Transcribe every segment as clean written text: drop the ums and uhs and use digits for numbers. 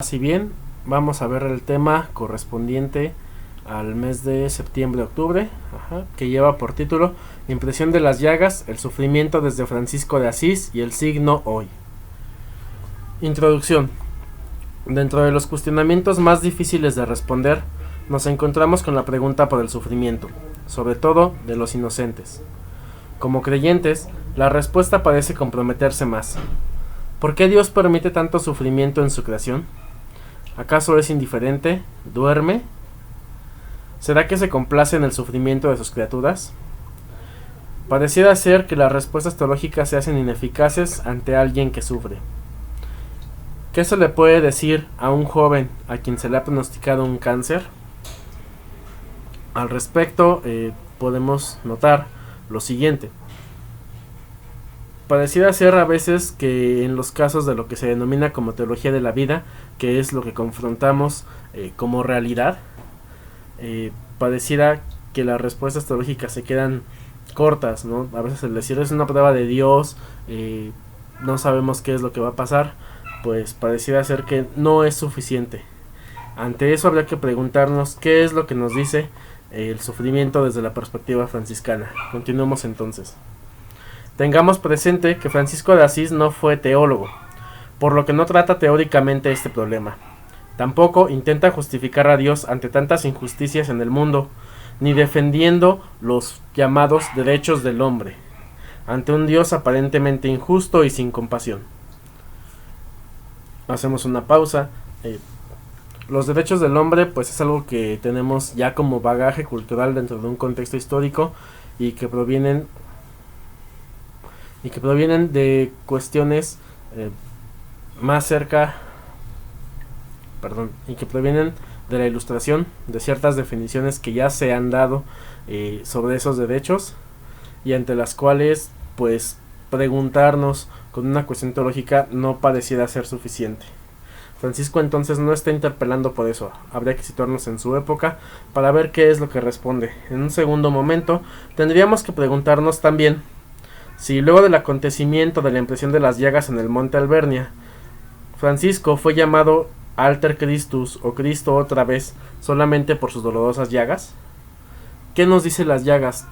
Si bien vamos a ver el tema correspondiente al mes de septiembre-octubre, que lleva por título Impresión de las llagas, el sufrimiento desde Francisco de Asís y el signo hoy. Introducción. Dentro de los cuestionamientos más difíciles de responder, nos encontramos con la pregunta por el sufrimiento, sobre todo de los inocentes. Como creyentes, la respuesta parece comprometerse más. ¿Por qué Dios permite tanto sufrimiento en su creación? ¿Acaso es indiferente? ¿Duerme? ¿Será que se complace en el sufrimiento de sus criaturas? Pareciera ser que las respuestas teológicas se hacen ineficaces ante alguien que sufre. ¿Qué se le puede decir a un joven a quien se le ha pronosticado un cáncer? Al respecto, podemos notar lo siguiente. Pareciera ser a veces que en los casos de lo que se denomina como teología de la vida, que es lo que confrontamos como realidad, pareciera que las respuestas teológicas se quedan cortas, ¿no? A veces el decir es una prueba de Dios, no sabemos qué es lo que va a pasar, pues pareciera ser que no es suficiente. Ante eso habría que preguntarnos qué es lo que nos dice el sufrimiento desde la perspectiva franciscana. Continuemos entonces. Tengamos presente que Francisco de Asís no fue teólogo, por lo que no trata teóricamente este problema. Tampoco intenta justificar a Dios ante tantas injusticias en el mundo, ni defendiendo los llamados derechos del hombre, ante un Dios aparentemente injusto y sin compasión. Hacemos una pausa. Los derechos del hombre pues es algo que tenemos ya como bagaje cultural dentro de un contexto histórico y que provienen de cuestiones más cerca, y que provienen de la Ilustración, de ciertas definiciones que ya se han dado sobre esos derechos y ante las cuales pues preguntarnos con una cuestión teológica no pareciera ser suficiente. Francisco entonces no está interpelando por eso, habría que situarnos en su época para ver qué es lo que responde. En un segundo momento tendríamos que preguntarnos también si luego del acontecimiento de la impresión de las llagas en el monte Albernia, Francisco fue llamado Alter Christus o Cristo otra vez solamente por sus dolorosas llagas. ¿Qué nos dice las llagas?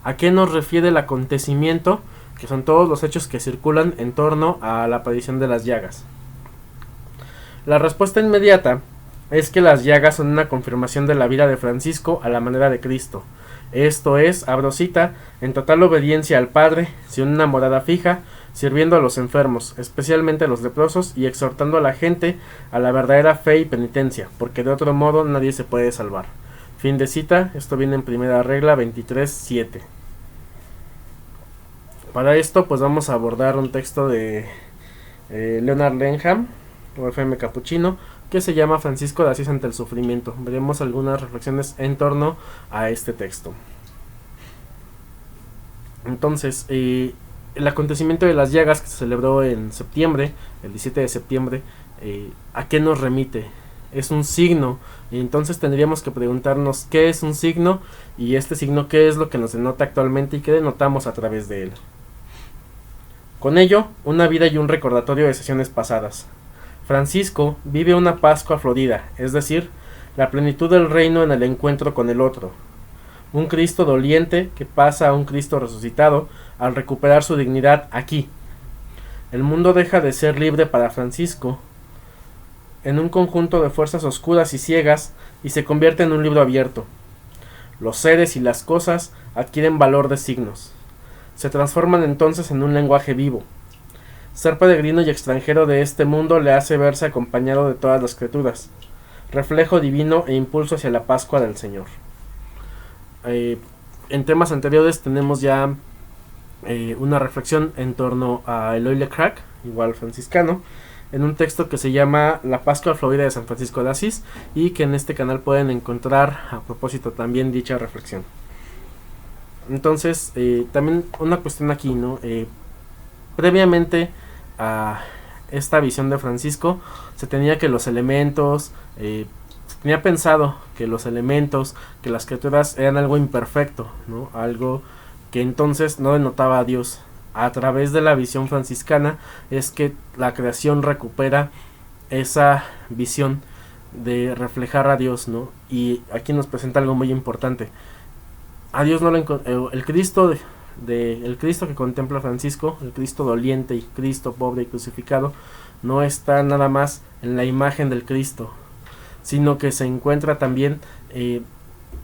¿A qué nos refiere el acontecimiento? Que son todos los hechos que circulan en torno a la aparición de las llagas. La respuesta inmediata es que las llagas son una confirmación de la vida de Francisco a la manera de Cristo. Esto es, abro cita, en total obediencia al Padre, sin una morada fija, sirviendo a los enfermos, especialmente a los leprosos, y exhortando a la gente a la verdadera fe y penitencia, porque de otro modo nadie se puede salvar. Fin de cita, esto viene en Primera Regla 23:7. Para esto pues vamos a abordar un texto de Leonard Lenham, o F.M. Capuchino, que se llama Francisco de Asís ante el sufrimiento. Veremos algunas reflexiones en torno a este texto. Entonces, el acontecimiento de las llagas que se celebró en septiembre, el 17 de septiembre, ¿a qué nos remite? Es un signo, y entonces tendríamos que preguntarnos qué es un signo, y este signo qué es lo que nos denota actualmente y qué denotamos a través de él. Con ello, una vida y un recordatorio de sesiones pasadas. Francisco vive una Pascua florida, es decir, la plenitud del reino en el encuentro con el otro. Un Cristo doliente que pasa a un Cristo resucitado al recuperar su dignidad aquí. El mundo deja de ser libre para Francisco en un conjunto de fuerzas oscuras y ciegas y se convierte en un libro abierto. Los seres y las cosas adquieren valor de signos. Se transforman entonces en un lenguaje vivo. Ser peregrino y extranjero de este mundo le hace verse acompañado de todas las criaturas, reflejo divino e impulso hacia la Pascua del Señor. En temas anteriores tenemos ya una reflexión en torno a Eloy Le Crac, igual franciscano, en un texto que se llama La Pascua Florida de San Francisco de Asís, y que en este canal pueden encontrar a propósito también dicha reflexión. Entonces, también una cuestión aquí, ¿no? Previamente a esta visión de Francisco se tenía que los elementos, se tenía pensado que los elementos, que las criaturas eran algo imperfecto, ¿no? Algo que entonces no denotaba a Dios. A través de la visión franciscana es que la creación recupera esa visión de reflejar a Dios, ¿no? Y aquí nos presenta algo muy importante. A Dios no lo el Cristo el Cristo que contempla Francisco, el Cristo doliente y Cristo pobre y crucificado, no está nada más en la imagen del Cristo, sino que se encuentra también y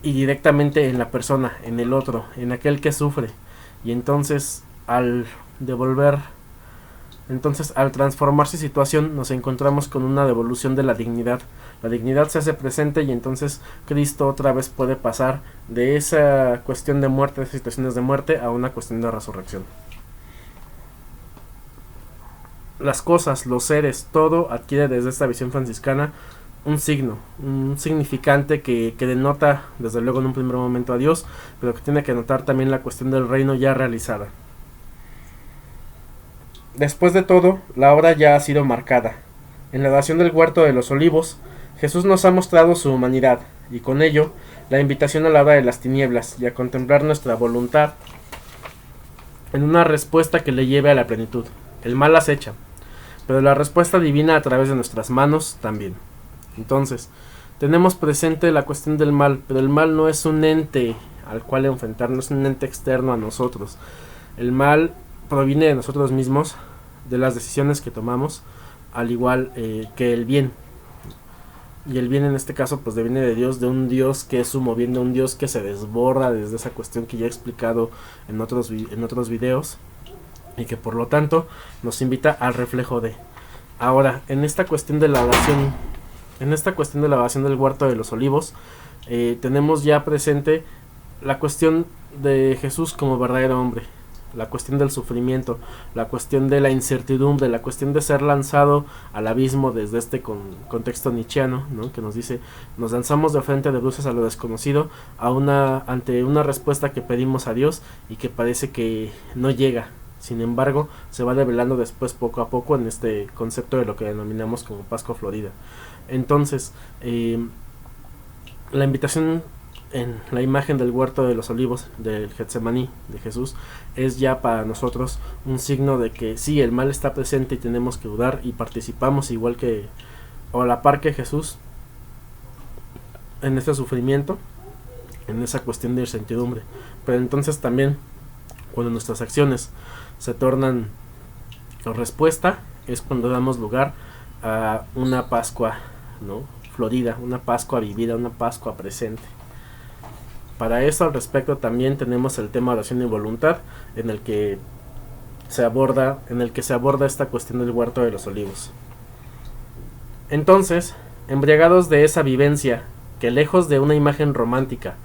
directamente en la persona, en el otro, en aquel que sufre. Y entonces al transformar su situación, nos encontramos con una devolución de la dignidad. La dignidad se hace presente y entonces Cristo otra vez puede pasar de esa cuestión de muerte, de esas situaciones de muerte, a una cuestión de resurrección. Las cosas, los seres, todo adquiere desde esta visión franciscana un signo, un significante que denota desde luego en un primer momento a Dios, pero que tiene que notar también la cuestión del reino ya realizada. Después de todo, la obra ya ha sido marcada. En la oración del Huerto de los Olivos, Jesús nos ha mostrado su humanidad, y con ello, la invitación a la hora de las tinieblas y a contemplar nuestra voluntad en una respuesta que le lleve a la plenitud. El mal acecha, pero la respuesta divina a través de nuestras manos también. Entonces, tenemos presente la cuestión del mal, pero el mal no es un ente al cual enfrentarnos, es un ente externo a nosotros. El mal proviene de nosotros mismos, de las decisiones que tomamos, al igual que el bien. Y el bien en este caso pues viene de Dios, de un Dios que es sumo bien, de un Dios que se desborda desde esa cuestión que ya he explicado en otros videos, y que por lo tanto nos invita al reflejo de. Ahora, en esta cuestión de la oración, del Huerto de los Olivos, tenemos ya presente la cuestión de Jesús como verdadero hombre, la cuestión del sufrimiento, la cuestión de la incertidumbre, la cuestión de ser lanzado al abismo desde este contexto nietzscheano, ¿no? Que nos dice, nos lanzamos de frente de bruces a lo desconocido, ante una respuesta que pedimos a Dios y que parece que no llega. Sin embargo, se va develando después poco a poco en este concepto de lo que denominamos como Pascua Florida. Entonces, la invitación en la imagen del Huerto de los Olivos, del Getsemaní de Jesús, es ya para nosotros un signo de que sí, el mal está presente y tenemos que dudar, y participamos igual que, o a la par que Jesús, en este sufrimiento, en esa cuestión de incertidumbre. Pero entonces también, cuando nuestras acciones se tornan respuesta, es cuando damos lugar a una Pascua, ¿no?, florida, una Pascua vivida, una Pascua presente. Para eso al respecto también tenemos el tema de oración y voluntad, en el que se aborda esta cuestión del Huerto de los Olivos. Entonces, embriagados de esa vivencia, que lejos de una imagen romántica,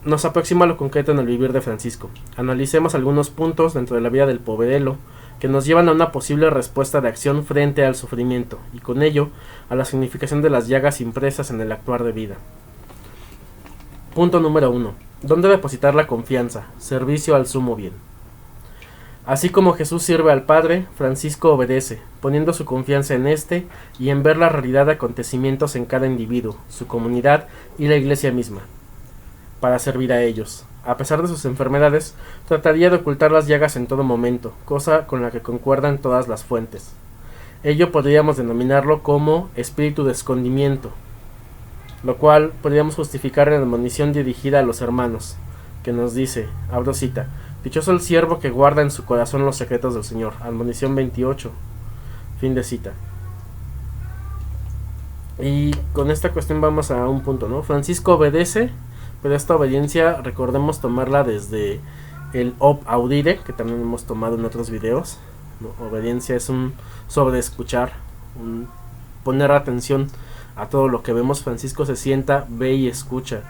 nos aproxima a lo concreto en el vivir de Francisco, analicemos algunos puntos dentro de la vida del poverelo que nos llevan a una posible respuesta de acción frente al sufrimiento, y con ello a la significación de las llagas impresas en el actuar de vida. Punto número 1. ¿Dónde depositar la confianza? Servicio al sumo bien. Así como Jesús sirve al Padre, Francisco obedece, poniendo su confianza en este y en ver la realidad de acontecimientos en cada individuo, su comunidad y la Iglesia misma, para servir a ellos. A pesar de sus enfermedades, trataría de ocultar las llagas en todo momento, cosa con la que concuerdan todas las fuentes. Ello podríamos denominarlo como espíritu de escondimiento, lo cual podríamos justificar en la admonición dirigida a los hermanos, que nos dice, abro cita, dichoso el siervo que guarda en su corazón los secretos del Señor, admonición 28, fin de cita. Y con esta cuestión vamos a un punto, ¿no? Francisco obedece, pero esta obediencia recordemos tomarla desde el ob audire, que también hemos tomado en otros videos, ¿no? Obediencia es un sobreescuchar, un poner atención a todo lo que vemos. Francisco se sienta, ve y escucha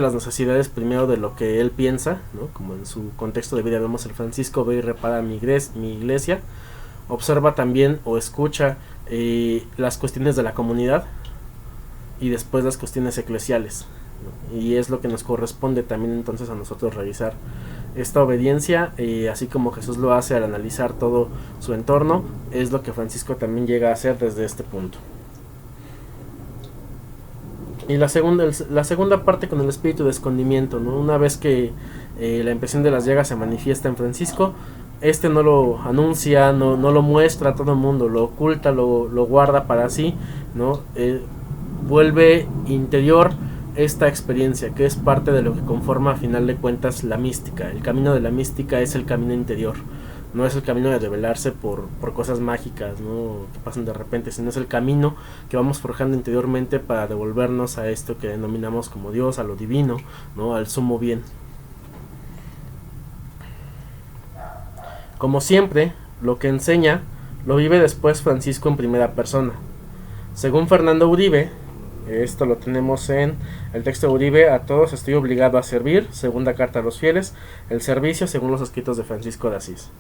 las necesidades primero de lo que él piensa, ¿no? Como en su contexto de vida vemos el Francisco ve y repara mi iglesia, observa también o escucha las cuestiones de la comunidad y después las cuestiones eclesiales, ¿no? Y es lo que nos corresponde también entonces a nosotros realizar esta obediencia, así como Jesús lo hace al analizar todo su entorno, es lo que Francisco también llega a hacer desde este punto. Y la segunda parte con el espíritu de escondimiento, ¿no? Una vez que la impresión de las llagas se manifiesta en Francisco, este no lo anuncia, no lo muestra a todo el mundo, lo oculta, lo guarda para sí, ¿no? Vuelve interior esta experiencia, que es parte de lo que conforma a final de cuentas la mística. El camino de la mística es el camino interior, no es el camino de revelarse por cosas mágicas, ¿no? Que pasan de repente, sino es el camino que vamos forjando interiormente para devolvernos a esto que denominamos como Dios, a lo divino, ¿no? Al sumo bien. Como siempre, lo que enseña lo vive después Francisco en primera persona. Según Fernando Uribe, esto lo tenemos en el texto de Uribe: a todos estoy obligado a servir, segunda carta a los fieles, el servicio según los escritos de Francisco de Asís.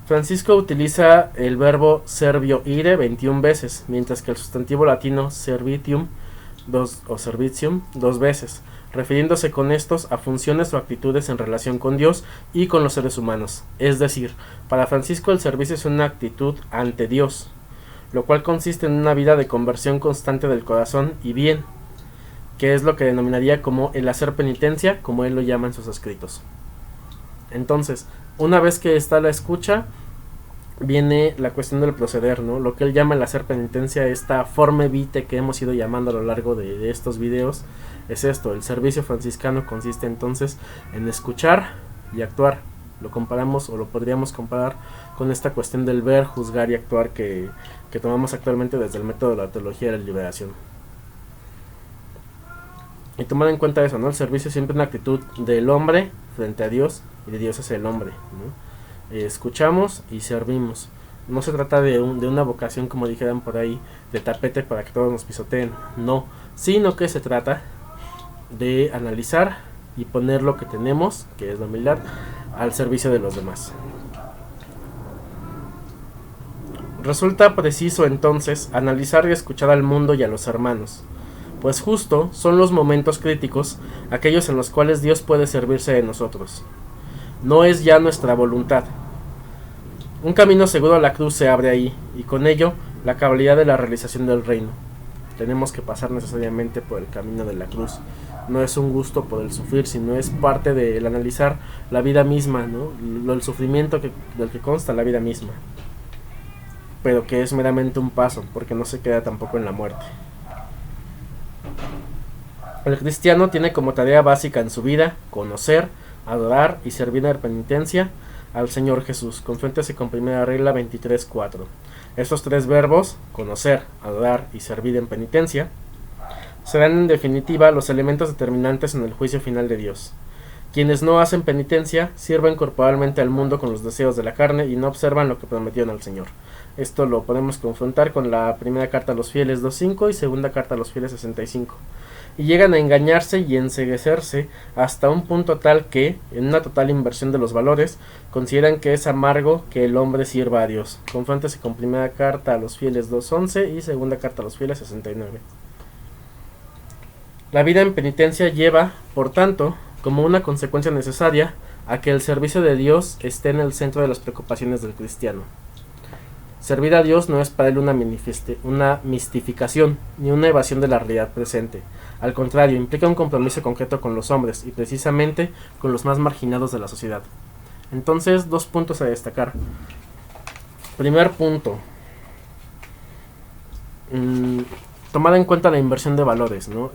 Francisco utiliza el verbo servio ire 21 veces, mientras que el sustantivo latino servitium o servitium 2 veces, refiriéndose con estos a funciones o actitudes en relación con Dios y con los seres humanos. Es decir, para Francisco el servicio es una actitud ante Dios, lo cual consiste en una vida de conversión constante del corazón y bien, que es lo que denominaría como el hacer penitencia, como él lo llama en sus escritos. Entonces, una vez que está la escucha, viene la cuestión del proceder, ¿no? Lo que él llama el hacer penitencia, esta forma vitae que hemos ido llamando a lo largo de estos videos, es esto. El servicio franciscano consiste entonces en escuchar y actuar. Lo comparamos, o lo podríamos comparar con esta cuestión del ver, juzgar y actuar que tomamos actualmente desde el método de la teología de la liberación. Y tomar en cuenta eso, ¿no? El servicio es siempre una actitud del hombre frente a Dios y de Dios hacia el hombre, ¿no? Escuchamos y servimos. No se trata de una vocación, como dijeran por ahí, de tapete para que todos nos pisoteen, no, sino que se trata de analizar y poner lo que tenemos, que es la humildad, al servicio de los demás. Resulta preciso entonces analizar y escuchar al mundo y a los hermanos, pues justo son los momentos críticos aquellos en los cuales Dios puede servirse de nosotros. No es ya nuestra voluntad. Un camino seguro a la cruz se abre ahí, y con ello la cabalidad de la realización del reino. Tenemos que pasar necesariamente por el camino de la cruz. No es un gusto por el sufrir, sino es parte del analizar la vida misma, ¿no? El sufrimiento del que consta la vida misma, pero que es meramente un paso, porque no se queda tampoco en la muerte. El cristiano tiene como tarea básica en su vida conocer, adorar y servir en penitencia al Señor Jesús. Confróntese con primera regla 23.4. Estos tres verbos, conocer, adorar y servir en penitencia, serán en definitiva los elementos determinantes en el juicio final de Dios. Quienes no hacen penitencia sirven corporalmente al mundo con los deseos de la carne y no observan lo que prometieron al Señor. Esto lo podemos confrontar con la primera carta a los fieles 2.5 y segunda carta a los fieles 65. Y llegan a engañarse y enceguecerse hasta un punto tal que, en una total inversión de los valores, consideran que es amargo que el hombre sirva a Dios. Confróntese con primera carta a los fieles 2.11 y segunda carta a los fieles 69. La vida en penitencia lleva, por tanto, como una consecuencia necesaria, a que el servicio de Dios esté en el centro de las preocupaciones del cristiano. Servir a Dios no es para él una mistificación, ni una evasión de la realidad presente. Al contrario, implica un compromiso concreto con los hombres, y precisamente con los más marginados de la sociedad. Entonces, 2 puntos a destacar. Primer punto. Tomar en cuenta la inversión de valores, ¿no?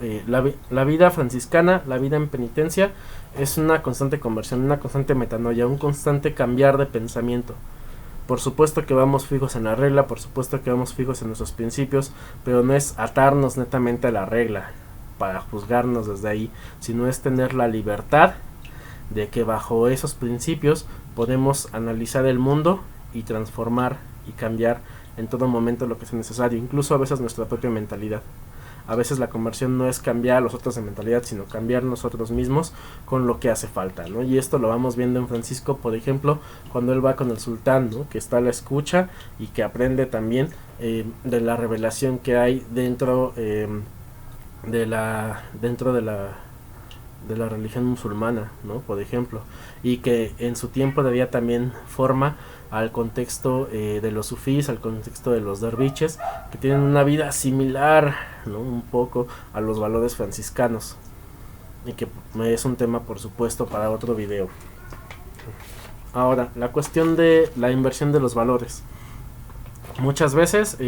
La vida franciscana, la vida en penitencia, es una constante conversión, una constante metanoia, un constante cambiar de pensamiento. Por supuesto que vamos fijos en la regla, por supuesto que vamos fijos en nuestros principios, pero no es atarnos netamente a la regla para juzgarnos desde ahí, sino es tener la libertad de que bajo esos principios podemos analizar el mundo y transformar y cambiar en todo momento lo que sea necesario, incluso a veces nuestra propia mentalidad. A veces la conversión no es cambiar a los otros de mentalidad, sino cambiar nosotros mismos con lo que hace falta, ¿no? Y esto lo vamos viendo en Francisco, por ejemplo, cuando él va con el sultán, ¿no? Que está a la escucha y que aprende también de la revelación que hay dentro de la religión musulmana, ¿no? Por ejemplo, y que en su tiempo daría también forma al contexto de los sufís, al contexto de los derviches, que tienen una vida similar, ¿no? Un poco a los valores franciscanos, y que es un tema, por supuesto, para otro video. Ahora, la cuestión de la inversión de los valores. Muchas veces,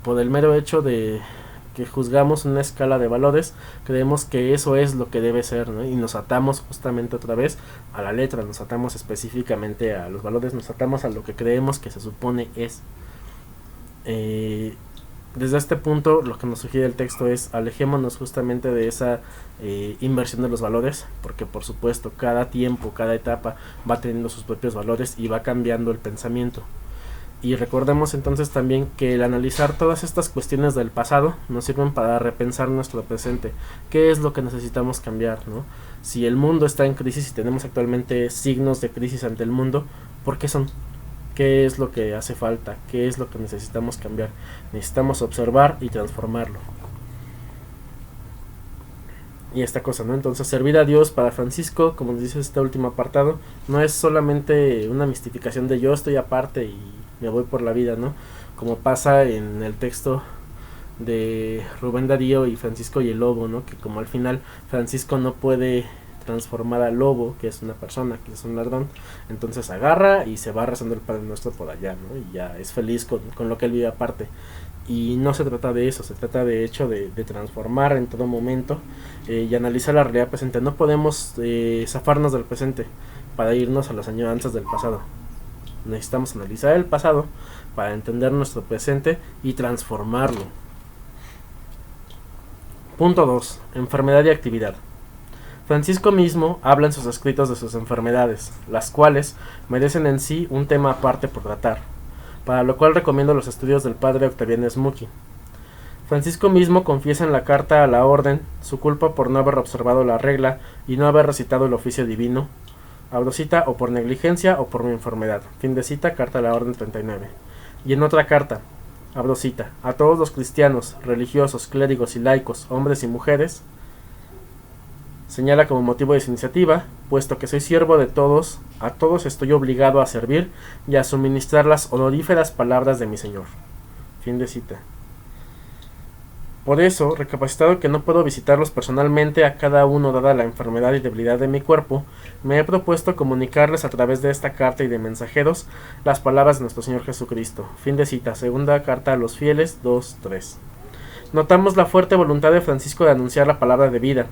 por el mero hecho de que juzgamos una escala de valores, creemos que eso es lo que debe ser, ¿no? Y nos atamos justamente otra vez a la letra, nos atamos específicamente a los valores, nos atamos a lo que creemos que se supone es. Desde este punto, lo que nos sugiere el texto es alejémonos justamente de esa inversión de los valores, porque por supuesto cada tiempo, cada etapa va teniendo sus propios valores y va cambiando el pensamiento. Y recordemos entonces también que el analizar todas estas cuestiones del pasado nos sirven para repensar nuestro presente. ¿Qué es lo que necesitamos cambiar, ¿no? Si el mundo está en crisis y tenemos actualmente signos de crisis ante el mundo, ¿por qué son? ¿Qué es lo que hace falta? ¿Qué es lo que necesitamos cambiar? Necesitamos observar y transformarlo. Y esta cosa, ¿no? Entonces, servir a Dios para Francisco, como nos dice este último apartado, no es solamente una mistificación de yo estoy aparte y me voy por la vida, ¿no? Como pasa en el texto de Rubén Darío y Francisco y el Lobo, ¿no? Que como al final Francisco no puede transformar al lobo, que es una persona, que es un ladrón, entonces agarra y se va rezando el Padre Nuestro por allá, ¿no? Y ya es feliz con lo que él vive aparte. Y no se trata de eso, se trata de hecho de transformar en todo momento y analizar la realidad presente. No podemos zafarnos del presente para irnos a las añoranzas del pasado. Necesitamos analizar el pasado para entender nuestro presente y transformarlo. Punto 2. Enfermedad y actividad. Francisco mismo habla en sus escritos de sus enfermedades, las cuales merecen en sí un tema aparte por tratar, para lo cual recomiendo los estudios del padre Octaviano Smucky. Francisco mismo confiesa en la carta a la orden su culpa por no haber observado la regla y no haber recitado el oficio divino, abro cita, o por negligencia o por mi enfermedad, fin de cita, carta a la orden 39. Y en otra carta, abro cita, a todos los cristianos, religiosos, clérigos y laicos, hombres y mujeres, señala como motivo de su iniciativa, puesto que soy siervo de todos, a todos estoy obligado a servir y a suministrar las honoríferas palabras de mi Señor. Fin de cita. Por eso, recapacitado que no puedo visitarlos personalmente a cada uno dada la enfermedad y debilidad de mi cuerpo, me he propuesto comunicarles a través de esta carta y de mensajeros las palabras de nuestro Señor Jesucristo. Fin de cita. Segunda carta a los fieles 2:3. Notamos la fuerte voluntad de Francisco de anunciar la palabra de vida.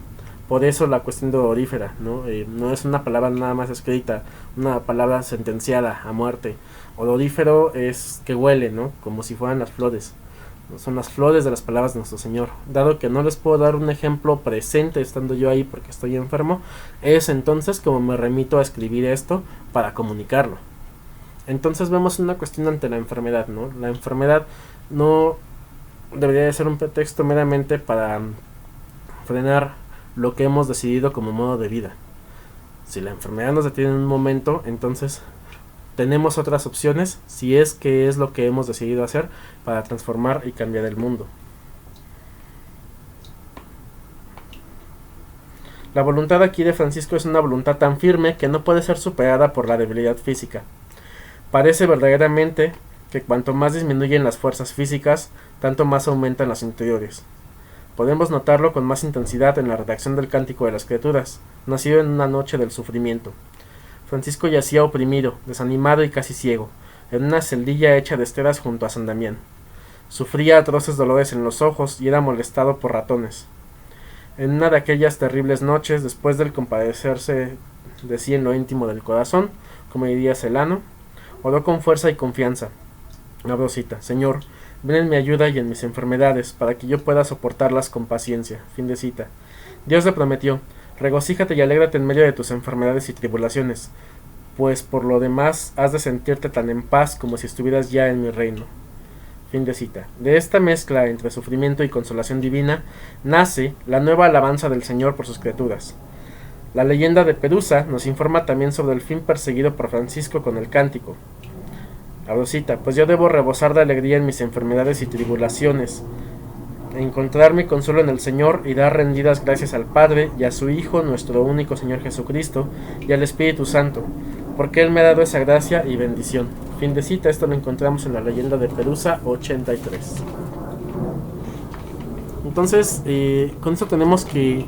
Por eso la cuestión de odorífera, ¿no? No es una palabra nada más escrita, una palabra sentenciada a muerte. Odorífero es que huele, ¿no? Como si fueran las flores. Son las flores de las palabras de nuestro Señor. Dado que no les puedo dar un ejemplo presente estando yo ahí porque estoy enfermo, es entonces como me remito a escribir esto para comunicarlo. Entonces vemos una cuestión ante la enfermedad, ¿no? La enfermedad no debería de ser un pretexto meramente para frenar lo que hemos decidido como modo de vida. Si la enfermedad nos detiene en un momento, entonces tenemos otras opciones si es que es lo que hemos decidido hacer para transformar y cambiar el mundo. La voluntad aquí de Francisco es una voluntad tan firme que no puede ser superada por la debilidad física. Parece verdaderamente que cuanto más disminuyen las fuerzas físicas, tanto más aumentan las interiores. Podemos notarlo con más intensidad en la redacción del Cántico de las Criaturas, nacido en una noche del sufrimiento. Francisco yacía oprimido, desanimado y casi ciego, en una celdilla hecha de esteras junto a San Damián. Sufría atroces dolores en los ojos y era molestado por ratones. En una de aquellas terribles noches, después del compadecerse de sí en lo íntimo del corazón, como diría Celano, oró con fuerza y confianza. Abro cita, Señor, ven en mi ayuda y en mis enfermedades, para que yo pueda soportarlas con paciencia. Fin de cita. Dios le prometió, regocíjate y alégrate en medio de tus enfermedades y tribulaciones, pues por lo demás has de sentirte tan en paz como si estuvieras ya en mi reino. Fin de cita. De esta mezcla entre sufrimiento y consolación divina, nace la nueva alabanza del Señor por sus criaturas. La leyenda de Perusa nos informa también sobre el fin perseguido por Francisco con el cántico. Abro cita, pues yo debo rebosar de alegría en mis enfermedades y tribulaciones, encontrar mi consuelo en el Señor y dar rendidas gracias al Padre y a su Hijo, nuestro único Señor Jesucristo, y al Espíritu Santo, porque Él me ha dado esa gracia y bendición. Fin de cita. Esto lo encontramos en la leyenda de Perusa 83. Entonces, con esto tenemos que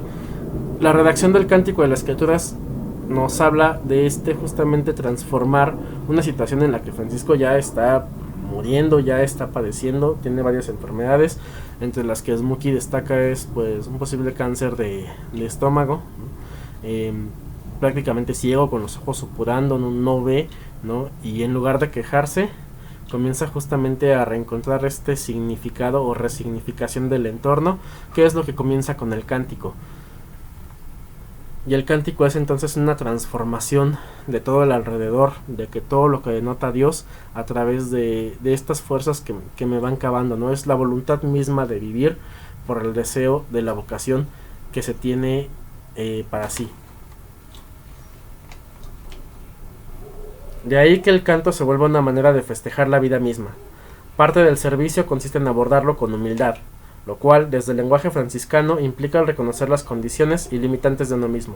la redacción del Cántico de las Criaturas nos habla de justamente transformar una situación en la que Francisco ya está muriendo, ya está padeciendo, tiene varias enfermedades, entre las que Smokey destaca es pues un posible cáncer de estómago, ¿no? Prácticamente ciego, con los ojos supurando, no ve, ¿no? Y en lugar de quejarse, comienza justamente a reencontrar este significado o resignificación del entorno, que es lo que comienza con el cántico. Y el cántico es entonces una transformación de todo el alrededor, de que todo lo que denota Dios a través de estas fuerzas que me van cavando, ¿no? Es la voluntad misma de vivir por el deseo de la vocación que se tiene para sí. De ahí que el canto se vuelva una manera de festejar la vida misma. Parte del servicio consiste en abordarlo con humildad, lo cual, desde el lenguaje franciscano, implica el reconocer las condiciones y limitantes de uno mismo.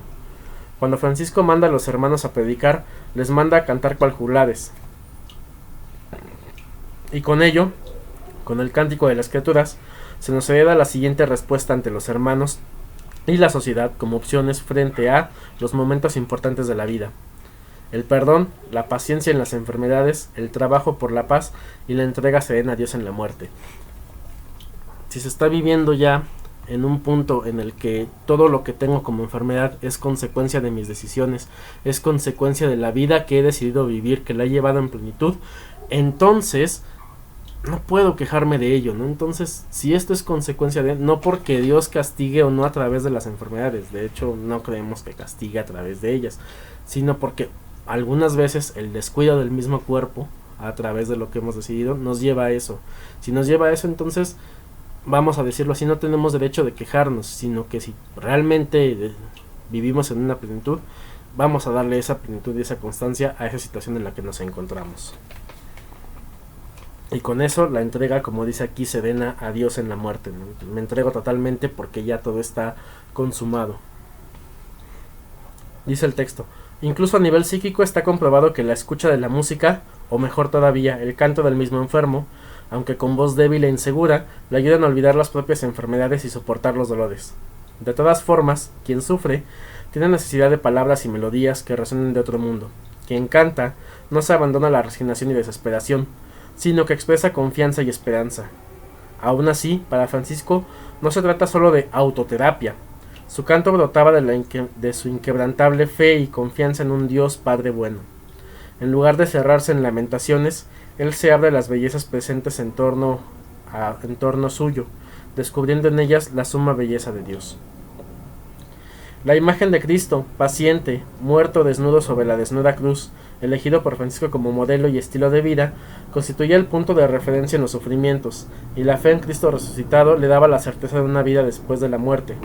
Cuando Francisco manda a los hermanos a predicar, les manda a cantar cual juglares. Y con ello, con el cántico de las Escrituras, se nos hereda la siguiente respuesta ante los hermanos y la sociedad como opciones frente a los momentos importantes de la vida: el perdón, la paciencia en las enfermedades, el trabajo por la paz y la entrega serena a Dios en la muerte. Si se está viviendo ya en un punto en el que todo lo que tengo como enfermedad es consecuencia de mis decisiones, es consecuencia de la vida que he decidido vivir, que la he llevado en plenitud, entonces no puedo quejarme de ello, ¿no? Entonces, si esto es consecuencia de, no porque Dios castigue o no a través de las enfermedades, de hecho no creemos que castigue a través de ellas, sino porque algunas veces el descuido del mismo cuerpo a través de lo que hemos decidido nos lleva a eso. Si nos lleva a eso, entonces, vamos a decirlo así, no tenemos derecho de quejarnos, sino que si realmente vivimos en una plenitud, vamos a darle esa plenitud y esa constancia a esa situación en la que nos encontramos. Y con eso la entrega, como dice aquí, serena a Dios en la muerte, ¿no? Me entrego totalmente porque ya todo está consumado. Dice el texto: incluso a nivel psíquico está comprobado que la escucha de la música, o mejor todavía, el canto del mismo enfermo, aunque con voz débil e insegura, le ayudan a olvidar las propias enfermedades y soportar los dolores. De todas formas, quien sufre tiene necesidad de palabras y melodías que resuenen de otro mundo. Quien canta no se abandona a la resignación y desesperación, sino que expresa confianza y esperanza. Aún así, para Francisco, no se trata solo de autoterapia. Su canto brotaba de su inquebrantable fe y confianza en un Dios Padre bueno. En lugar de cerrarse en lamentaciones, él se abre a las bellezas presentes en torno suyo, descubriendo en ellas la suma belleza de Dios. La imagen de Cristo, paciente, muerto desnudo sobre la desnuda cruz, elegido por Francisco como modelo y estilo de vida, constituía el punto de referencia en los sufrimientos, y la fe en Cristo resucitado le daba la certeza de una vida después de la muerte,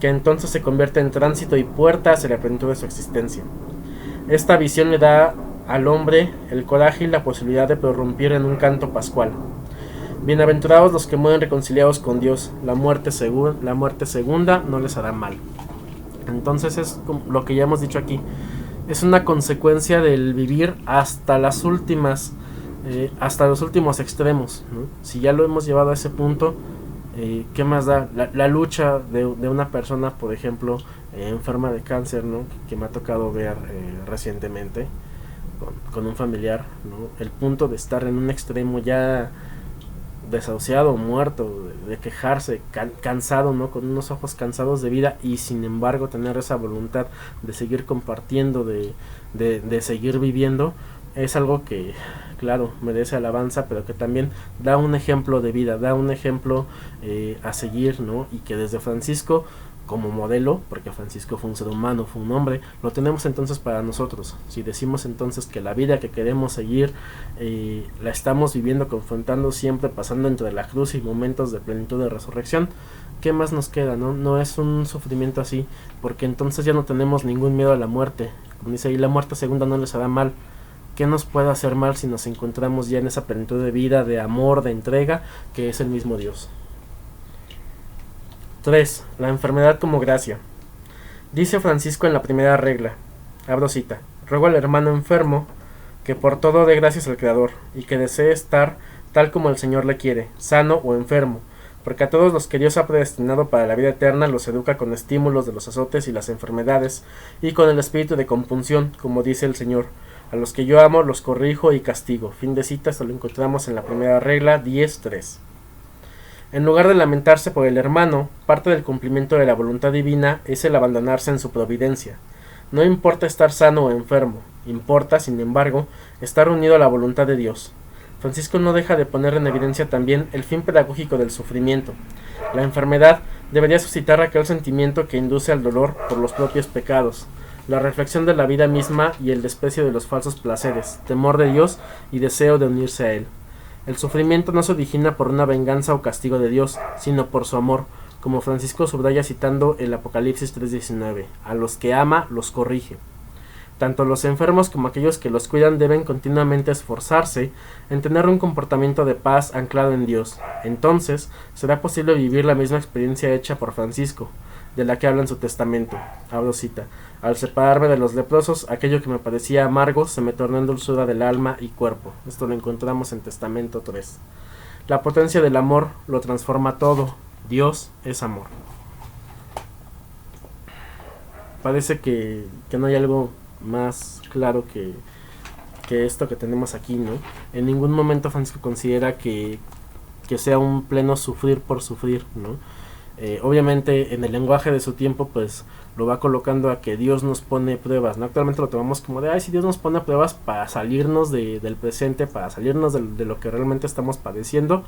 que entonces se convierte en tránsito y puerta hacia la plenitud de su existencia. Esta visión le da al hombre el coraje y la posibilidad de prorrumpir en un canto pascual. Bienaventurados los que mueren reconciliados con Dios, la muerte segunda no les hará mal. Entonces es lo que ya hemos dicho aquí, es una consecuencia del vivir hasta los últimos extremos, ¿no? Si ya lo hemos llevado a ese punto, ¿qué más da? La lucha de una persona, por ejemplo, enferma de cáncer, ¿no? Que me ha tocado ver recientemente con un familiar, ¿no? El punto de estar en un extremo ya desahuciado, muerto, de quejarse, cansado, ¿no? Con unos ojos cansados de vida, y sin embargo tener esa voluntad de seguir compartiendo, de seguir viviendo, es algo que, claro, merece alabanza, pero que también da un ejemplo de vida, da un ejemplo a seguir, ¿no? Y que desde Francisco, como modelo, porque Francisco fue un ser humano, fue un hombre, lo tenemos entonces para nosotros. Si decimos entonces que la vida que queremos seguir la estamos viviendo, confrontando siempre, pasando entre la cruz y momentos de plenitud de resurrección, ¿qué más nos queda? No es un sufrimiento así, porque entonces ya no tenemos ningún miedo a la muerte. Como dice ahí, la muerte segunda no les hará mal. ¿Qué nos puede hacer mal si nos encontramos ya en esa plenitud de vida, de amor, de entrega, que es el mismo Dios? 3. La enfermedad como gracia. Dice Francisco en la primera regla, abro cita: ruego al hermano enfermo que por todo dé gracias al Creador, y que desee estar tal como el Señor le quiere, sano o enfermo, porque a todos los que Dios ha predestinado para la vida eterna los educa con estímulos de los azotes y las enfermedades, y con el espíritu de compunción, como dice el Señor. A los que yo amo los corrijo y castigo. Fin de cita, esto lo encontramos en la primera regla 10.3. En lugar de lamentarse por el hermano, parte del cumplimiento de la voluntad divina es el abandonarse en su providencia. No importa estar sano o enfermo, importa, sin embargo, estar unido a la voluntad de Dios. Francisco no deja de poner en evidencia también el fin pedagógico del sufrimiento. La enfermedad debería suscitar aquel sentimiento que induce al dolor por los propios pecados, la reflexión de la vida misma y el desprecio de los falsos placeres, temor de Dios y deseo de unirse a Él. El sufrimiento no se origina por una venganza o castigo de Dios, sino por su amor, como Francisco subraya citando el Apocalipsis 3:19, a los que ama los corrige. Tanto los enfermos como aquellos que los cuidan deben continuamente esforzarse en tener un comportamiento de paz anclado en Dios. Entonces será posible vivir la misma experiencia hecha por Francisco, de la que habla en su testamento. Abro cita: al separarme de los leprosos, aquello que me parecía amargo se me tornó en dulzura del alma y cuerpo. Esto lo encontramos en Testamento 3. La potencia del amor lo transforma todo. Dios es amor. Parece que no hay algo más claro que esto que tenemos aquí, ¿no? En ningún momento Francisco considera que sea un pleno sufrir por sufrir, ¿no? Obviamente en el lenguaje de su tiempo pues lo va colocando a que Dios nos pone pruebas, ¿no? Actualmente lo tomamos como de, si Dios nos pone pruebas para salirnos del presente, para salirnos de lo que realmente estamos padeciendo,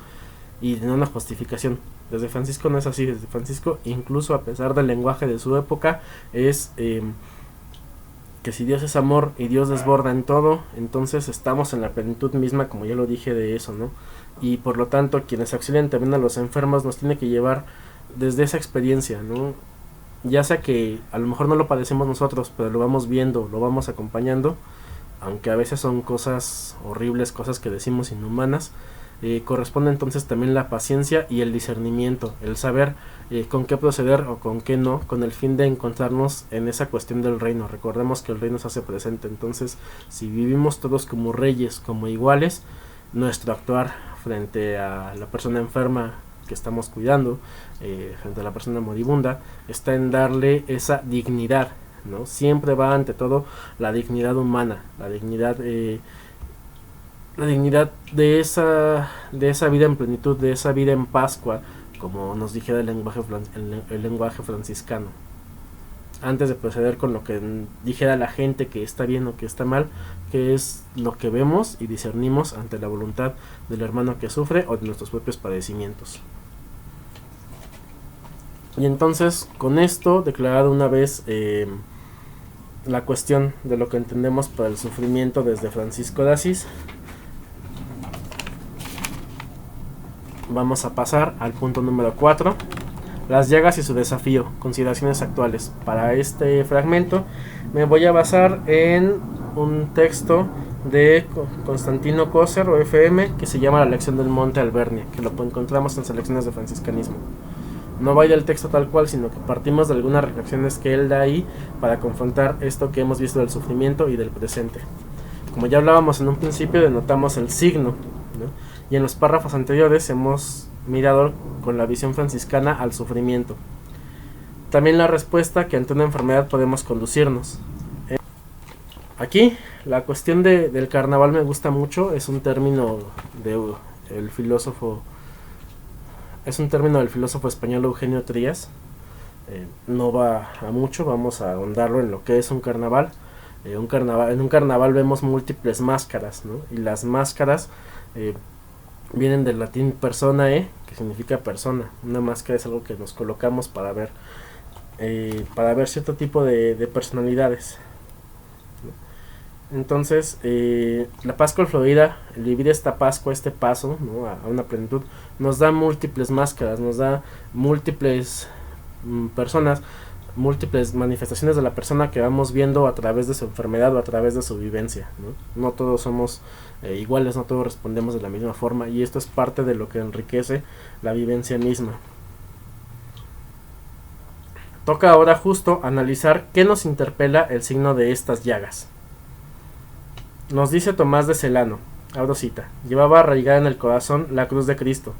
y de una justificación. Desde Francisco no es así. Desde Francisco, incluso a pesar del lenguaje de su época, es que si Dios es amor y Dios desborda en todo, entonces estamos en la plenitud misma, como ya lo dije de eso, ¿no? Y por lo tanto quienes auxilian también a los enfermos nos tiene que llevar desde esa experiencia, ¿no? Ya sea que a lo mejor no lo padecemos nosotros, pero lo vamos viendo, lo vamos acompañando, aunque a veces son cosas horribles, cosas que decimos inhumanas. Corresponde entonces también la paciencia y el discernimiento, el saber con qué proceder o con qué no, con el fin de encontrarnos en esa cuestión del reino. Recordemos que el reino se hace presente, entonces si vivimos todos como reyes, como iguales, nuestro actuar frente a la persona enferma que estamos cuidando, frente a la persona moribunda, está en darle esa dignidad, ¿no? Siempre va ante todo la dignidad humana, la dignidad de esa vida en plenitud, de esa vida en Pascua, como nos dijera el lenguaje franciscano. Antes de proceder con lo que dijera la gente que está bien o que está mal, que es lo que vemos y discernimos ante la voluntad del hermano que sufre o de nuestros propios padecimientos. Y entonces, con esto, declarado una vez la cuestión de lo que entendemos por el sufrimiento desde Francisco de Asís, vamos a pasar al punto número 4, las llagas y su desafío, consideraciones actuales. Para este fragmento me voy a basar en un texto de Constantino Coser o FM que se llama La lección del Monte Albernia, que lo encontramos en Selecciones de Franciscanismo. No va a ir del texto tal cual, sino que partimos de algunas reflexiones que él da ahí para confrontar esto que hemos visto del sufrimiento y del presente. Como ya hablábamos en un principio, denotamos el signo, ¿no? Y en los párrafos anteriores hemos mirado con la visión franciscana al sufrimiento. También la respuesta que ante una enfermedad podemos conducirnos. Aquí la cuestión del carnaval me gusta mucho, es un término del filósofo español Eugenio Trías. No va a mucho, vamos a ahondarlo en lo que es un carnaval. En un carnaval vemos múltiples máscaras, ¿no? Y las máscaras vienen del latín personae, que significa persona. Una máscara es algo que nos colocamos para ver cierto tipo de personalidades. Entonces, la Pascua Florida, el vivir esta Pascua, este paso, ¿no?, a una plenitud, nos da múltiples máscaras, nos da múltiples personas, múltiples manifestaciones de la persona que vamos viendo a través de su enfermedad o a través de su vivencia, ¿no? No todos somos iguales, no todos respondemos de la misma forma, y esto es parte de lo que enriquece la vivencia misma. Toca ahora justo analizar qué nos interpela el signo de estas llagas. Nos dice Tomás de Celano, abro cita: llevaba arraigada en el corazón la cruz de Cristo.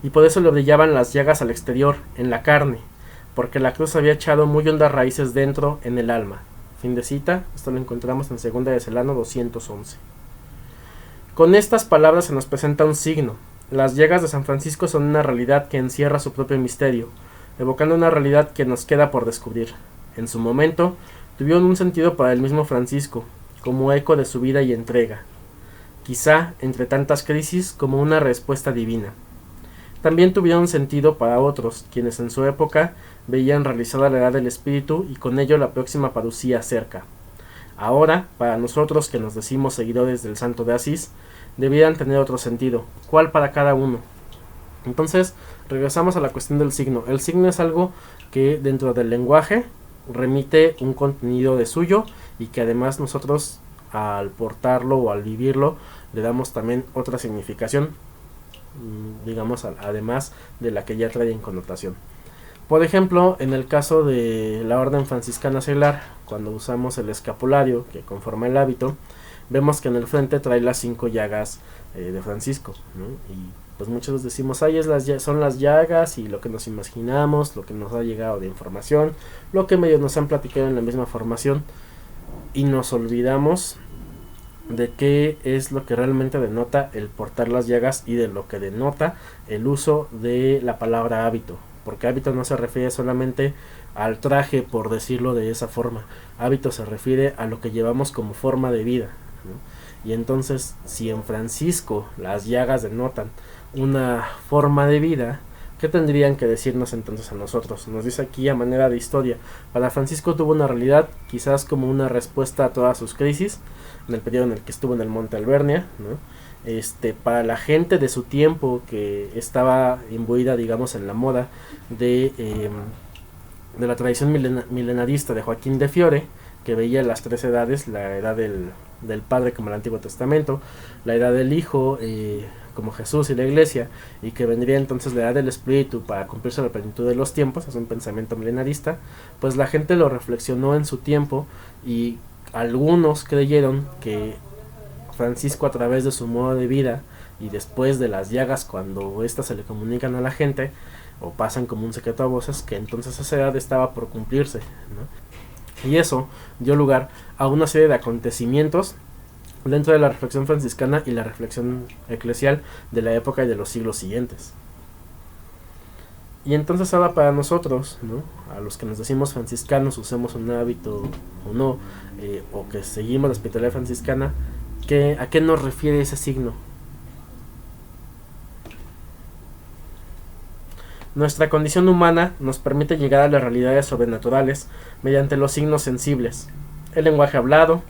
y por eso le brillaban las llagas al exterior, en la carne, porque la cruz había echado muy hondas raíces dentro, en el alma. Fin de cita. Esto lo encontramos en 2 de Celano 211. Con estas palabras se nos presenta un signo. Las llagas de San Francisco son una realidad que encierra su propio misterio, evocando una realidad que nos queda por descubrir. En su momento, tuvieron un sentido para el mismo Francisco, como eco de su vida y entrega, quizá entre tantas crisis como una respuesta divina. También tuvieron sentido para otros, quienes en su época veían realizada la edad del espíritu y con ello la próxima parucía cerca. Ahora, para nosotros que nos decimos seguidores del Santo de Asís, debieran tener otro sentido, cuál para cada uno. Entonces, regresamos a la cuestión del signo. El signo es algo que dentro del lenguaje remite un contenido de suyo y que además nosotros al portarlo o al vivirlo le damos también otra significación, digamos, además de la que ya trae en connotación. Por ejemplo, en el caso de la orden franciscana seglar, cuando usamos el escapulario que conforma el hábito, vemos que en el frente trae las 5 llagas de Francisco, ¿no? Y pues muchos decimos, ahí son las llagas y lo que nos imaginamos, lo que nos ha llegado de información, lo que medios nos han platicado en la misma formación, y nos olvidamos de qué es lo que realmente denota el portar las llagas y de lo que denota el uso de la palabra hábito, porque hábito no se refiere solamente al traje, por decirlo de esa forma. Hábito se refiere a lo que llevamos como forma de vida, ¿no? Y entonces, si en Francisco las llagas denotan una forma de vida, ¿qué tendrían que decirnos entonces a nosotros? Nos dice aquí a manera de historia: para Francisco tuvo una realidad, quizás como una respuesta a todas sus crisis, en el periodo en el que estuvo en el Monte Albernia, ¿no? Para la gente de su tiempo que estaba imbuida, digamos, en la moda de la tradición milenarista de Joaquín de Fiore, que veía las 3 edades: la edad del Padre como el Antiguo Testamento, la edad del Hijo como Jesús y la Iglesia, y que vendría entonces la edad del Espíritu para cumplirse la plenitud de los tiempos. Es un pensamiento milenarista. Pues la gente lo reflexionó en su tiempo y algunos creyeron que Francisco, a través de su modo de vida y después de las llagas, cuando éstas se le comunican a la gente o pasan como un secreto a voces, que entonces esa edad estaba por cumplirse, ¿no? Y eso dio lugar a una serie de acontecimientos dentro de la reflexión franciscana y la reflexión eclesial de la época y de los siglos siguientes. Y entonces ahora para nosotros, ¿no?, a los que nos decimos franciscanos, usemos un hábito o no, o que seguimos la espiritualidad franciscana, ¿a qué nos refiere ese signo? Nuestra condición humana nos permite llegar a las realidades sobrenaturales mediante los signos sensibles. El lenguaje hablado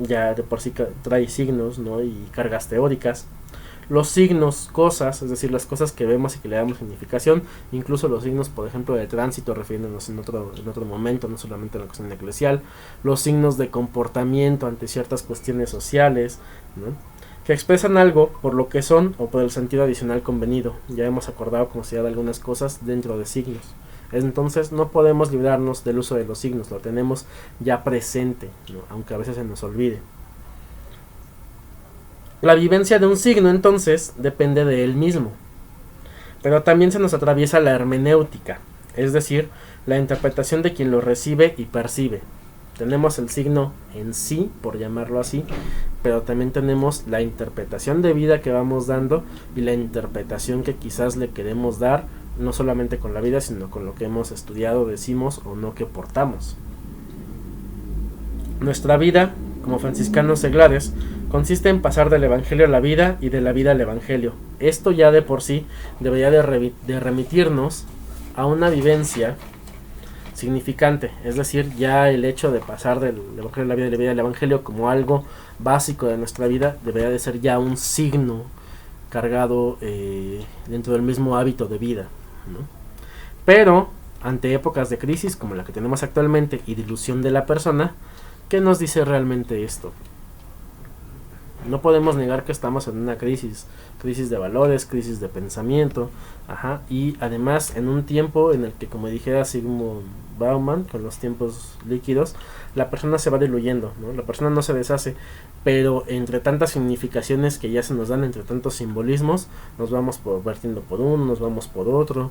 ya de por sí trae signos, ¿no?, y cargas teóricas. Los signos, cosas, es decir, las cosas que vemos y que le damos significación, incluso los signos, por ejemplo, de tránsito, refiriéndonos en otro momento, no solamente en la cuestión eclesial. Los signos de comportamiento ante ciertas cuestiones sociales, ¿no?, que expresan algo por lo que son o por el sentido adicional convenido. Ya hemos acordado considerar algunas cosas dentro de signos. Entonces no podemos librarnos del uso de los signos, lo tenemos ya presente, ¿no?, aunque a veces se nos olvide. La vivencia de un signo entonces depende de él mismo, pero también se nos atraviesa la hermenéutica, es decir, la interpretación de quien lo recibe y percibe. Tenemos el signo en sí, por llamarlo así, pero también tenemos la interpretación de vida que vamos dando y la interpretación que quizás le queremos dar, no solamente con la vida, sino con lo que hemos estudiado, decimos o no que portamos. Nuestra vida, como franciscanos seglares, consiste en pasar del Evangelio a la vida y de la vida al Evangelio. Esto ya de por sí debería de remitirnos a una vivencia significante, es decir, ya el hecho de pasar del Evangelio a la vida y de la vida al Evangelio como algo básico de nuestra vida debería de ser ya un signo cargado dentro del mismo hábito de vida, ¿no? Pero ante épocas de crisis como la que tenemos actualmente y dilución de la persona, ¿qué nos dice realmente esto? No podemos negar que estamos en una crisis de valores, crisis de pensamiento, y además en un tiempo en el que, como dijera Sigmund Bauman, con los tiempos líquidos, la persona se va diluyendo, ¿no? La persona no se deshace, pero entre tantas significaciones que ya se nos dan, entre tantos simbolismos, nos vamos vertiendo por uno, nos vamos por otro.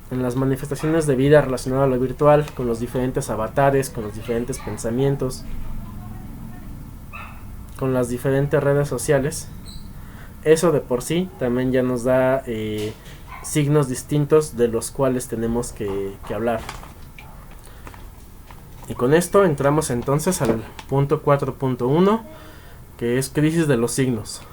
En las manifestaciones de vida relacionadas a lo virtual, con los diferentes avatares, con los diferentes pensamientos, con las diferentes redes sociales, eso de por sí también ya nos da signos distintos de los cuales tenemos que hablar. Y con esto entramos entonces al punto 4.1, que es crisis de los signos.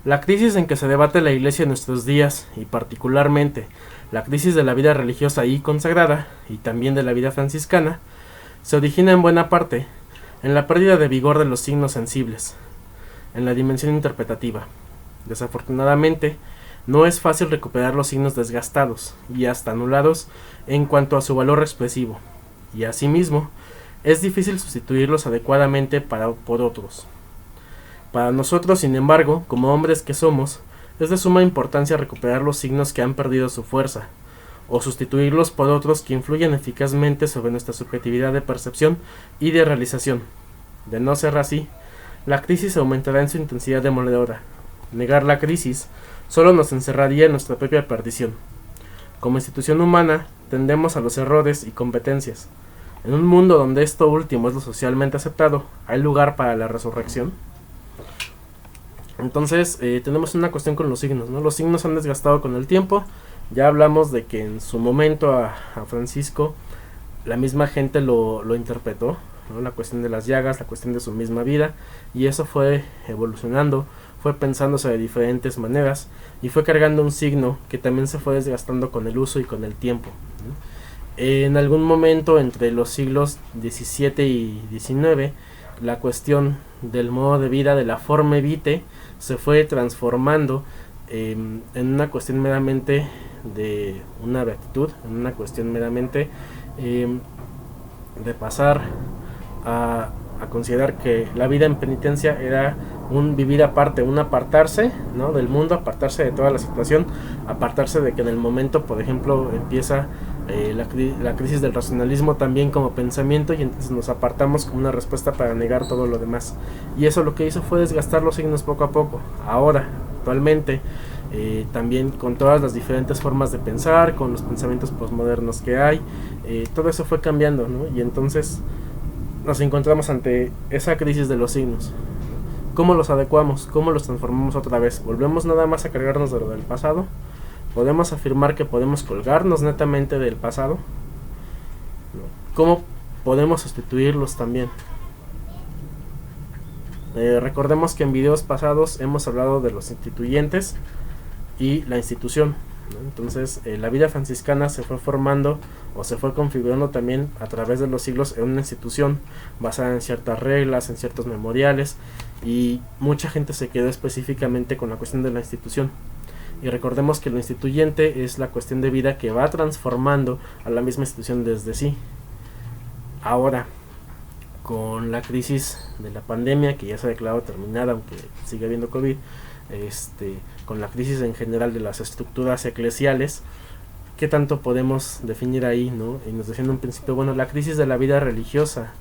La crisis en que se debate la Iglesia en nuestros días, y particularmente la crisis de la vida religiosa y consagrada, y también de la vida franciscana, se origina en buena parte en la pérdida de vigor de los signos sensibles, en la dimensión interpretativa. Desafortunadamente, no es fácil recuperar los signos desgastados y hasta anulados en cuanto a su valor expresivo, y asimismo, es difícil sustituirlos adecuadamente por otros. Para nosotros, sin embargo, como hombres que somos, es de suma importancia recuperar los signos que han perdido su fuerza, o sustituirlos por otros que influyen eficazmente sobre nuestra subjetividad de percepción y de realización. De no ser así, la crisis aumentará en su intensidad demoledora. Negar la crisis solo nos encerraría en nuestra propia perdición. Como institución humana, tendemos a los errores y competencias. En un mundo donde esto último es lo socialmente aceptado, ¿hay lugar para la resurrección? Entonces, tenemos una cuestión con los signos, ¿no? Los signos han desgastado con el tiempo. Ya hablamos de que en su momento a Francisco la misma gente lo interpretó, ¿no? La cuestión de las llagas, la cuestión de su misma vida, y eso fue evolucionando, fue pensándose de diferentes maneras y fue cargando un signo que también se fue desgastando con el uso y con el tiempo, ¿no? En algún momento entre los siglos XVII y XIX, la cuestión del modo de vida, de la forma vitae, se fue transformando en una cuestión meramente de una beatitud, en una cuestión meramente de pasar a considerar que la vida en penitencia era un vivir aparte, un apartarse, ¿no?, del mundo, apartarse de toda la situación, apartarse de que en el momento, por ejemplo, empieza la crisis del racionalismo también como pensamiento, y entonces nos apartamos como una respuesta para negar todo lo demás, y eso lo que hizo fue desgastar los signos poco a poco. Ahora, actualmente, también con todas las diferentes formas de pensar, con los pensamientos posmodernos que hay, todo eso fue cambiando, ¿no? Y entonces nos encontramos ante esa crisis de los signos. ¿Cómo los adecuamos? ¿Cómo los transformamos otra vez? ¿Volvemos nada más a cargarnos de lo del pasado? ¿Podemos afirmar que podemos colgarnos netamente del pasado? ¿No? ¿Cómo podemos sustituirlos también? Recordemos que en videos pasados hemos hablado de los instituyentes y la institución, ¿no? Entonces la vida franciscana se fue formando o se fue configurando también a través de los siglos en una institución basada en ciertas reglas, en ciertos memoriales, y mucha gente se quedó específicamente con la cuestión de la institución. Y recordemos que lo instituyente es la cuestión de vida que va transformando a la misma institución desde sí. Ahora, con la crisis de la pandemia, que ya se ha declarado terminada, aunque sigue habiendo COVID, con la crisis en general de las estructuras eclesiales, ¿qué tanto podemos definir ahí, no? Y nos decía en un principio, bueno, la crisis de la vida religiosa.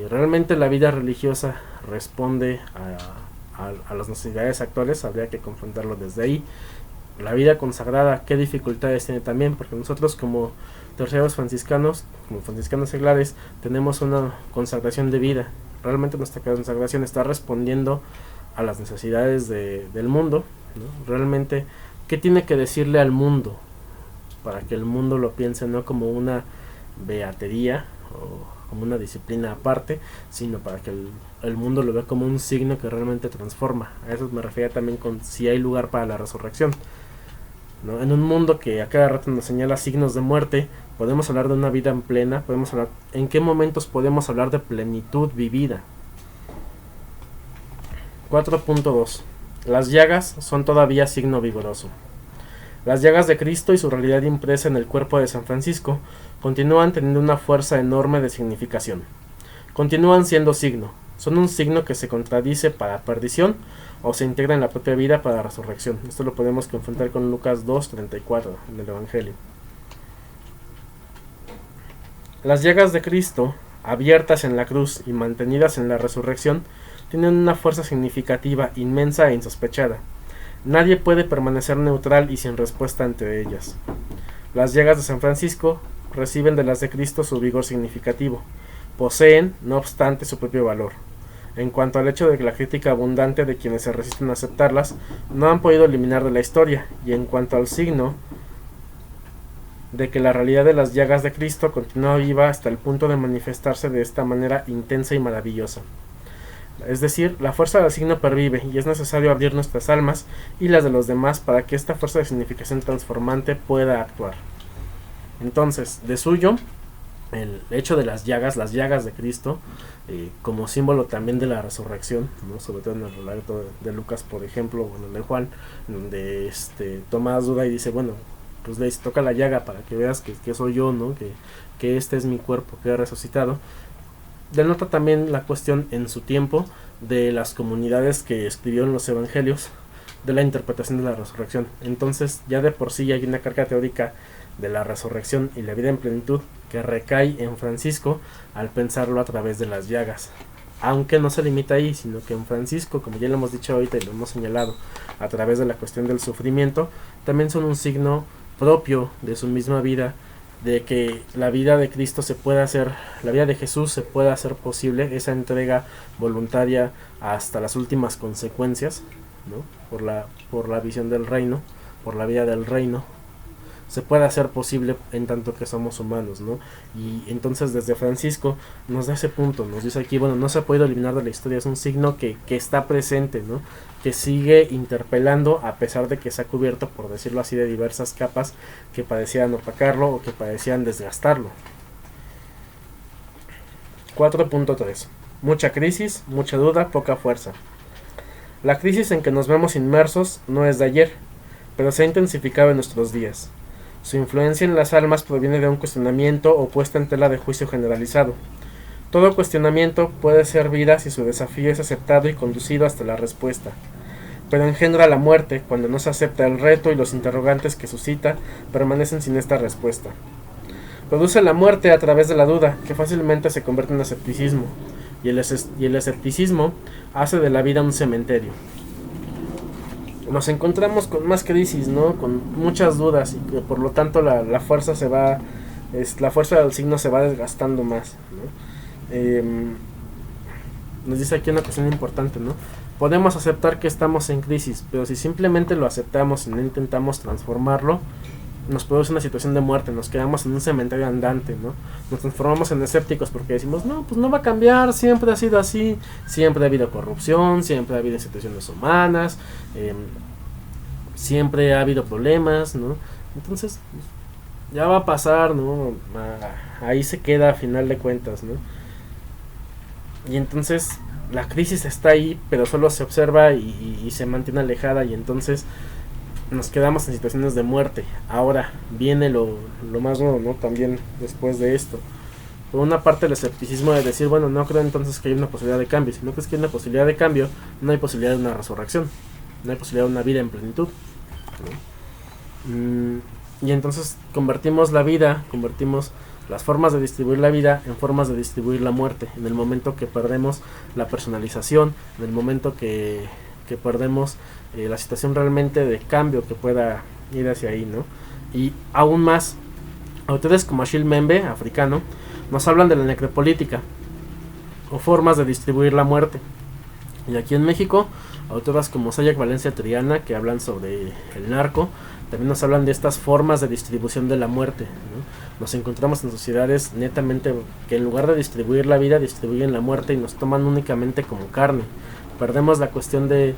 Realmente la vida religiosa responde a las necesidades actuales, habría que confrontarlo desde ahí. La vida consagrada, ¿qué dificultades tiene también? Porque nosotros como terceros franciscanos, como franciscanos seglares, tenemos una consagración de vida. Realmente nuestra consagración está respondiendo a las necesidades del mundo, ¿no? Realmente, ¿qué tiene que decirle al mundo para que el mundo lo piense no como una beatería o como una disciplina aparte, sino para que el mundo lo vea como un signo que realmente transforma? A eso me refería también con si hay lugar para la resurrección, ¿no? En un mundo que a cada rato nos señala signos de muerte, podemos hablar de una vida en plena, podemos hablar, ¿en qué momentos podemos hablar de plenitud vivida? 4.2. Las llagas son todavía signo vigoroso. Las llagas de Cristo y su realidad impresa en el cuerpo de San Francisco continúan teniendo una fuerza enorme de significación. Continúan siendo signo, Son un signo que se contradice para perdición o se integra en la propia vida para resurrección. Esto lo podemos confrontar con Lucas 2:34 en el Evangelio. Las llagas de Cristo, abiertas en la cruz y mantenidas en la resurrección, tienen una fuerza significativa, inmensa e insospechada. Nadie puede permanecer neutral y sin respuesta ante ellas. Las llagas de San Francisco reciben de las de Cristo su vigor significativo. Poseen, no obstante, su propio valor. En cuanto al hecho de que la crítica abundante de quienes se resisten a aceptarlas no han podido eliminar de la historia, y en cuanto al signo de que la realidad de las llagas de Cristo continúa viva hasta el punto de manifestarse de esta manera intensa y maravillosa. Es decir, la fuerza del signo pervive y es necesario abrir nuestras almas y las de los demás para que esta fuerza de significación transformante pueda actuar. Entonces, de suyo, el hecho de las llagas de Cristo, como símbolo también de la resurrección, ¿no? Sobre todo en el relato de Lucas, por ejemplo, o en el de Juan, donde Tomás duda y dice, bueno, pues le dice, toca la llaga para que veas que soy yo, ¿no? Que este es mi cuerpo que he resucitado. Denota también la cuestión en su tiempo de las comunidades que escribieron los evangelios de la interpretación de la resurrección. Entonces ya de por sí hay una carga teórica de la resurrección y la vida en plenitud que recae en Francisco al pensarlo a través de las llagas. Aunque no se limita ahí, sino que en Francisco, como ya lo hemos dicho ahorita y lo hemos señalado, a través de la cuestión del sufrimiento, también son un signo propio de su misma vida, de que la vida de Cristo se pueda hacer, la vida de Jesús se pueda hacer posible, esa entrega voluntaria hasta las últimas consecuencias, ¿no? por la visión del reino, por la vida del reino, se puede hacer posible en tanto que somos humanos, ¿no? Y entonces desde Francisco nos da ese punto, nos dice aquí, bueno, no se ha podido eliminar de la historia, es un signo que está presente, ¿no? Que sigue interpelando a pesar de que se ha cubierto, por decirlo así, de diversas capas que parecían opacarlo o que parecían desgastarlo. 4.3. Mucha crisis, mucha duda, poca fuerza. La crisis en que nos vemos inmersos no es de ayer, pero se ha intensificado en nuestros días. Su influencia en las almas proviene de un cuestionamiento o puesta en tela de juicio generalizado. Todo cuestionamiento puede ser vida si su desafío es aceptado y conducido hasta la respuesta, pero engendra la muerte cuando no se acepta el reto y los interrogantes que suscita permanecen sin esta respuesta. Produce la muerte a través de la duda, que fácilmente se convierte en escepticismo, y el escepticismo hace de la vida un cementerio. Nos encontramos con más crisis, ¿no? Con muchas dudas y que por lo tanto la fuerza se va, la fuerza del signo se va desgastando más, ¿no? Nos dice aquí una cuestión importante, ¿no? Podemos aceptar que estamos en crisis, pero si simplemente lo aceptamos y no intentamos transformarlo, nos produce una situación de muerte, nos quedamos en un cementerio andante, ¿no? Nos transformamos en escépticos porque decimos, no, pues no va a cambiar, siempre ha sido así, siempre ha habido corrupción, siempre ha habido instituciones humanas, siempre ha habido problemas, ¿no? Entonces, ya va a pasar, ¿no? Ahí se queda a final de cuentas, ¿no? Y entonces la crisis está ahí, pero solo se observa y se mantiene alejada, y entonces nos quedamos en situaciones de muerte. Ahora viene lo más nuevo, ¿no? También después de esto, por una parte el escepticismo de decir, bueno, no creo entonces que hay una posibilidad de cambio. Si no crees que hay una posibilidad de cambio, no hay posibilidad de una resurrección, no hay posibilidad de una vida en plenitud, ¿no? Y entonces convertimos las formas de distribuir la vida en formas de distribuir la muerte, en el momento que perdemos la personalización, en el momento que perdemos la situación realmente de cambio que pueda ir hacia ahí, ¿no? Y aún más, autores como Achille Mbembe, africano, nos hablan de la necropolítica o formas de distribuir la muerte. Y aquí en México, autoras como Sayak Valencia Triana, que hablan sobre el narco, también nos hablan de estas formas de distribución de la muerte, ¿no? Nos encontramos en sociedades netamente que en lugar de distribuir la vida, distribuyen la muerte y nos toman únicamente como carne. Perdemos la cuestión de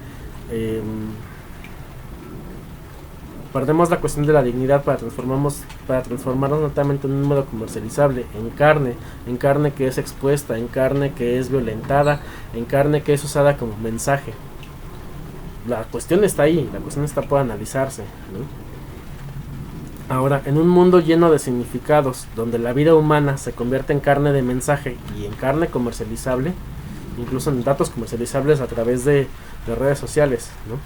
la dignidad para transformarnos netamente en un número comercializable, en carne que es expuesta, en carne que es violentada, en carne que es usada como mensaje. La cuestión está ahí, la cuestión está por analizarse, ¿no? Ahora, en un mundo lleno de significados, donde la vida humana se convierte en carne de mensaje y en carne comercializable, incluso en datos comercializables a través de redes sociales, ¿no?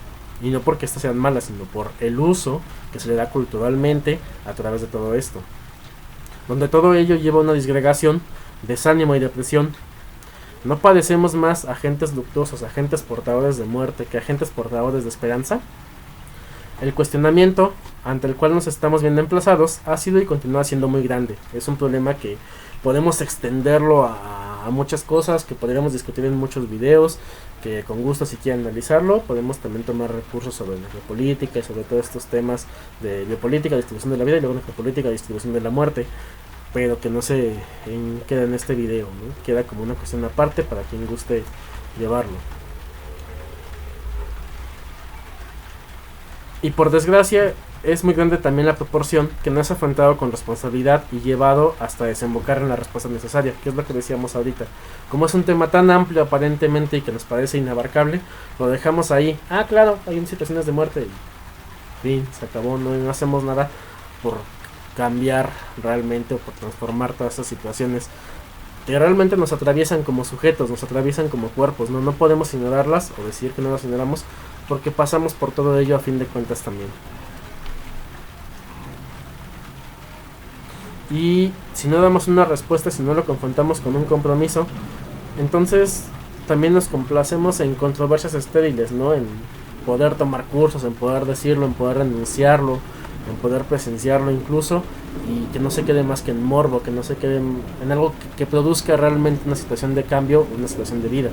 Y no porque estas sean malas, sino por el uso que se le da culturalmente a través de todo esto, donde todo ello lleva a una disgregación, desánimo y depresión. ¿No padecemos más agentes luctuosos, agentes portadores de muerte, que agentes portadores de esperanza? El cuestionamiento ante el cual nos estamos viendo emplazados ha sido y continúa siendo muy grande. Es un problema que podemos extenderlo a muchas cosas, que podríamos discutir en muchos videos, que con gusto, si quieren analizarlo, podemos también tomar recursos sobre la geopolítica y sobre todos estos temas de biopolítica, distribución de la vida, y luego la geopolítica, distribución de la muerte, pero que no se queda en este video, ¿no? Queda como una cuestión aparte para quien guste llevarlo. Y por desgracia es muy grande también la proporción que no es afrontado con responsabilidad y llevado hasta desembocar en la respuesta necesaria, que es lo que decíamos ahorita. Como es un tema tan amplio aparentemente y que nos parece inabarcable, lo dejamos ahí. Ah, claro, hay situaciones de muerte y fin, se acabó, no hacemos nada por cambiar realmente o por transformar todas estas situaciones que realmente nos atraviesan como sujetos, nos atraviesan como cuerpos, no podemos ignorarlas o decir que no las ignoramos, porque pasamos por todo ello a fin de cuentas también. Y si no damos una respuesta, si no lo confrontamos con un compromiso, entonces también nos complacemos en controversias estériles, ¿no? En poder tomar cursos, en poder decirlo, en poder denunciarlo, en poder presenciarlo incluso, y que no se quede más que en morbo, que no se quede en algo que produzca realmente una situación de cambio, una situación de vida.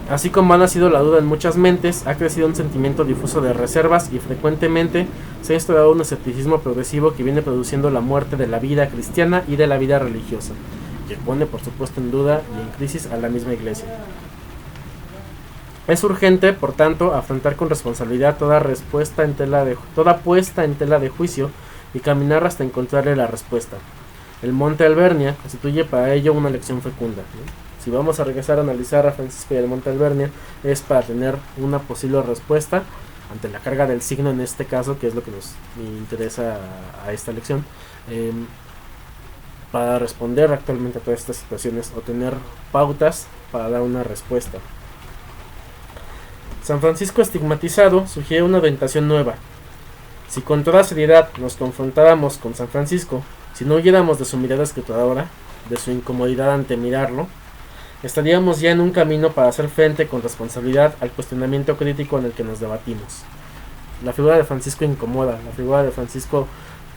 Así como ha nacido la duda en muchas mentes, ha crecido un sentimiento difuso de reservas y frecuentemente se ha instaurado un escepticismo progresivo que viene produciendo la muerte de la vida cristiana y de la vida religiosa, que pone por supuesto en duda y en crisis a la misma iglesia. Es urgente, por tanto, afrontar con responsabilidad toda puesta en tela de juicio y caminar hasta encontrarle la respuesta. El Monte Albernia constituye para ello una lección fecunda, ¿no? Si vamos a regresar a analizar a Francisco y el Monte Albernia, es para tener una posible respuesta ante la carga del signo en este caso, que es lo que nos interesa a esta lección, para responder actualmente a todas estas situaciones o tener pautas para dar una respuesta. San Francisco estigmatizado sugiere una orientación nueva. Si con toda seriedad nos confrontáramos con San Francisco, si no huyéramos de su mirada escrutadora, de su incomodidad ante mirarlo, estaríamos ya en un camino para hacer frente con responsabilidad al cuestionamiento crítico en el que nos debatimos. La figura de Francisco incomoda, la figura de Francisco,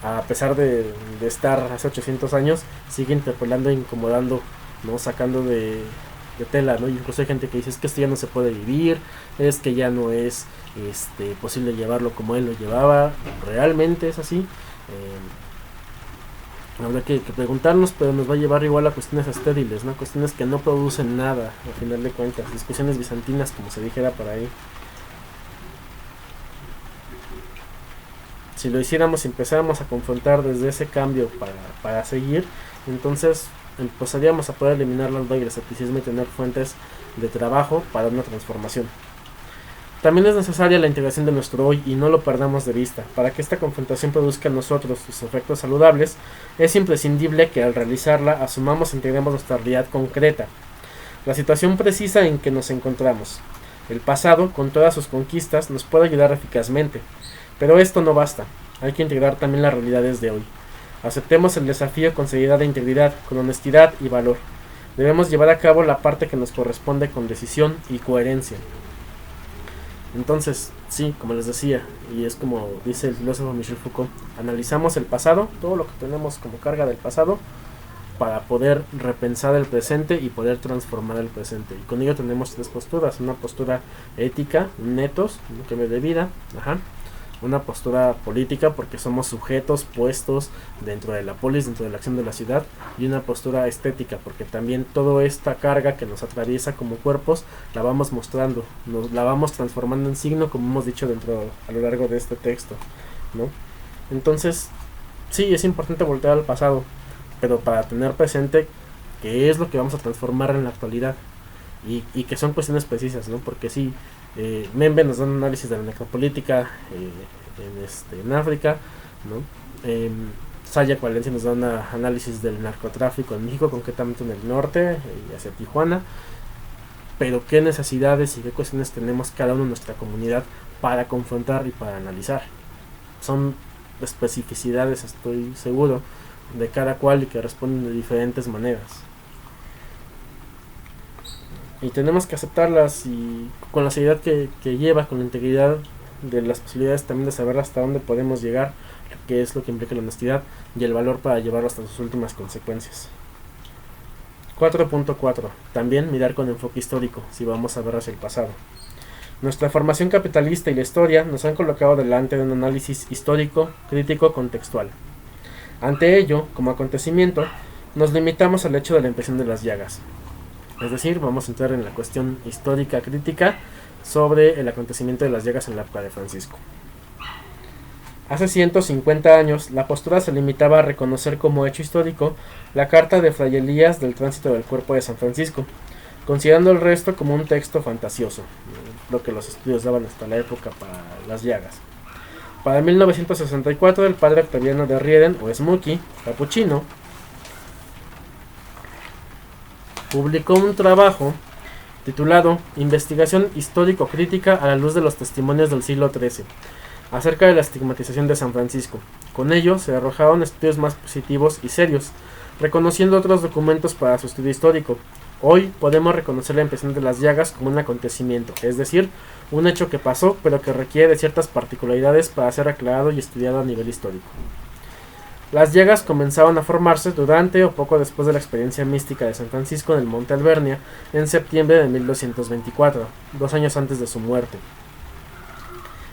a pesar de estar hace 800 años, sigue interpelando e incomodando, ¿no? Sacando de tela, ¿no? Incluso hay gente que dice, es que esto ya no se puede vivir, es que ya no es posible llevarlo como él lo llevaba. ¿Realmente es así? Habrá que preguntarnos, pero nos va a llevar igual a cuestiones estériles, ¿no? Cuestiones que no producen nada, al final de cuentas, discusiones bizantinas, como se dijera por ahí. Si lo hiciéramos y empezáramos a confrontar desde ese cambio para seguir, entonces empezaríamos a poder eliminar la duda y el escepticismo y tener fuentes de trabajo para una transformación. También es necesaria la integración de nuestro hoy y no lo perdamos de vista. Para que esta confrontación produzca en nosotros sus efectos saludables, es imprescindible que al realizarla asumamos e integremos nuestra realidad concreta, la situación precisa en que nos encontramos. El pasado, con todas sus conquistas, nos puede ayudar eficazmente, pero esto no basta. Hay que integrar también las realidades de hoy. Aceptemos el desafío con seriedad e integridad, con honestidad y valor. Debemos llevar a cabo la parte que nos corresponde con decisión y coherencia. Entonces, sí, como les decía, y es como dice el filósofo Michel Foucault, analizamos el pasado, todo lo que tenemos como carga del pasado, para poder repensar el presente y poder transformar el presente. Y con ello tenemos tres posturas: una postura ética, un etos, un cambio de vida, una postura política, porque somos sujetos puestos dentro de la polis, dentro de la acción de la ciudad, y una postura estética, porque también toda esta carga que nos atraviesa como cuerpos la vamos mostrando, la vamos transformando en signo, como hemos dicho a lo largo de este texto, ¿no? Entonces, sí, es importante voltear al pasado, pero para tener presente qué es lo que vamos a transformar en la actualidad, y que son cuestiones precisas, ¿no? Porque sí, Membe nos da un análisis de la necropolítica en África, ¿no? Sayek Valencia nos da un análisis del narcotráfico en México, concretamente en el norte y hacia Tijuana. Pero qué necesidades y qué cuestiones tenemos cada uno en nuestra comunidad para confrontar y para analizar. Son especificidades, estoy seguro, de cada cual y que responden de diferentes maneras. Y tenemos que aceptarlas y con la seriedad que lleva, con la integridad de las posibilidades también de saber hasta dónde podemos llegar, que es lo que implica la honestidad y el valor para llevarlo hasta sus últimas consecuencias. 4.4. También mirar con enfoque histórico, si vamos a ver hacia el pasado. Nuestra formación capitalista y la historia nos han colocado delante de un análisis histórico, crítico, contextual. Ante ello, como acontecimiento, nos limitamos al hecho de la impresión de las llagas. Es decir, vamos a entrar en la cuestión histórica crítica sobre el acontecimiento de las llagas en la época de Francisco. Hace 150 años, la postura se limitaba a reconocer como hecho histórico la carta de Fray Elías del tránsito del cuerpo de San Francisco, considerando el resto como un texto fantasioso, lo que los estudios daban hasta la época para las llagas. Para 1964, el padre Octaviano de Rieden, o Smokey, capuchino, publicó un trabajo titulado Investigación histórico-crítica a la luz de los testimonios del siglo XIII, acerca de la estigmatización de San Francisco. Con ello se arrojaron estudios más positivos y serios, reconociendo otros documentos para su estudio histórico. Hoy podemos reconocer la impresión de las llagas como un acontecimiento, es decir, un hecho que pasó, pero que requiere de ciertas particularidades para ser aclarado y estudiado a nivel histórico. Las llagas comenzaron a formarse durante o poco después de la experiencia mística de San Francisco en el Monte Alvernia en septiembre de 1224, 2 años antes de su muerte.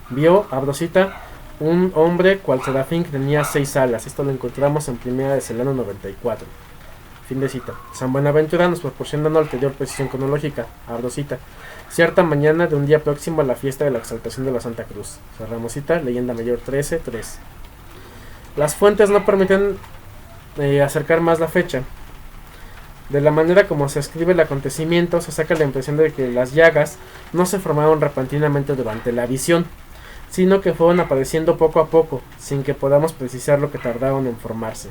Vio, abro cita, un hombre cual serafín que tenía 6 alas. Esto lo encontramos en Primera de Celano 94. Fin de cita. San Buenaventura nos proporciona una ulterior precisión cronológica. Abro cita. Cierta mañana de un día próximo a la fiesta de la exaltación de la Santa Cruz. Cerramos cita. Leyenda mayor 13:3. Las fuentes no permiten acercar más la fecha. De la manera como se escribe el acontecimiento, se saca la impresión de que las llagas no se formaron repentinamente durante la visión, sino que fueron apareciendo poco a poco, sin que podamos precisar lo que tardaron en formarse.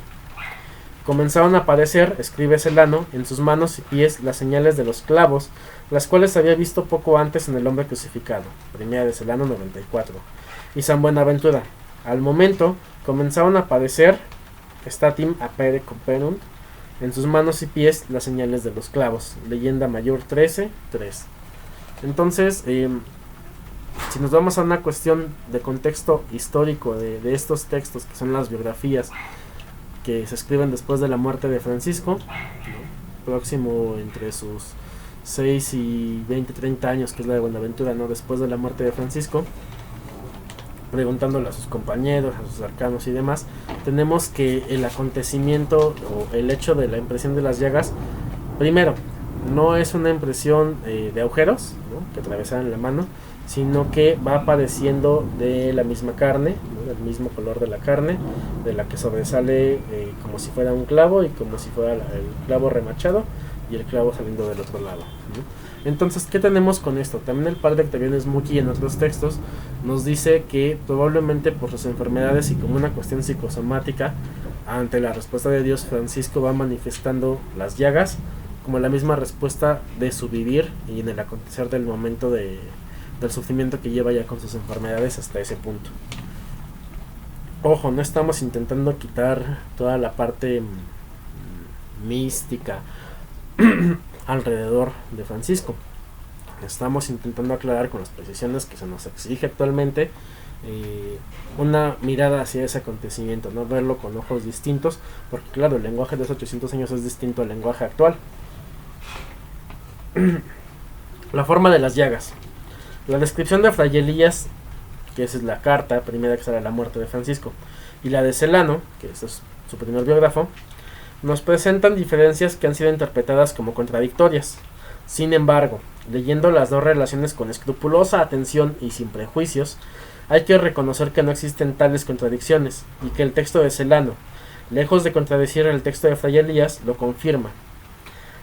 Comenzaron a aparecer, escribe Celano, en sus manos y pies las señales de los clavos, las cuales había visto poco antes en el hombre crucificado. Primera de Celano 94. Y San Buenaventura. Al momento, comenzaron a aparecer, statim apere comperunt, en sus manos y pies las señales de los clavos. Leyenda mayor 13:3. Entonces, si nos vamos a una cuestión de contexto histórico de estos textos, que son las biografías que se escriben después de la muerte de Francisco, ¿no? Próximo entre sus 6 y 20-30 años, que es la de Buenaventura, ¿no? Después de la muerte de Francisco, preguntándole a sus compañeros, a sus cercanos y demás, tenemos que el acontecimiento o el hecho de la impresión de las llagas, primero, no es una impresión de agujeros, ¿no? Que atravesaran la mano, sino que va apareciendo de la misma carne, ¿no? Del mismo color de la carne, de la que sobresale como si fuera un clavo y como si fuera el clavo remachado y el clavo saliendo del otro lado, ¿no? Entonces, ¿qué tenemos con esto? También el padre Octaviano Smokey en otros textos nos dice que probablemente por sus enfermedades y como una cuestión psicosomática, ante la respuesta de Dios, Francisco va manifestando las llagas como la misma respuesta de su vivir y en el acontecer del momento del sufrimiento que lleva ya con sus enfermedades hasta ese punto. Ojo, no estamos intentando quitar toda la parte mística alrededor de Francisco. Estamos intentando aclarar con las precisiones que se nos exige actualmente una mirada hacia ese acontecimiento, no verlo con ojos distintos, porque claro, el lenguaje de hace 800 años es distinto al lenguaje actual. La forma de las llagas. La descripción de Fray Elías, que esa es la carta primera que sale a la muerte de Francisco, y la de Celano, que ese es su primer biógrafo, nos presentan diferencias que han sido interpretadas como contradictorias. Sin embargo, leyendo las dos relaciones con escrupulosa atención y sin prejuicios, hay que reconocer que no existen tales contradicciones, y que el texto de Celano, lejos de contradecir el texto de Fray Elías, lo confirma.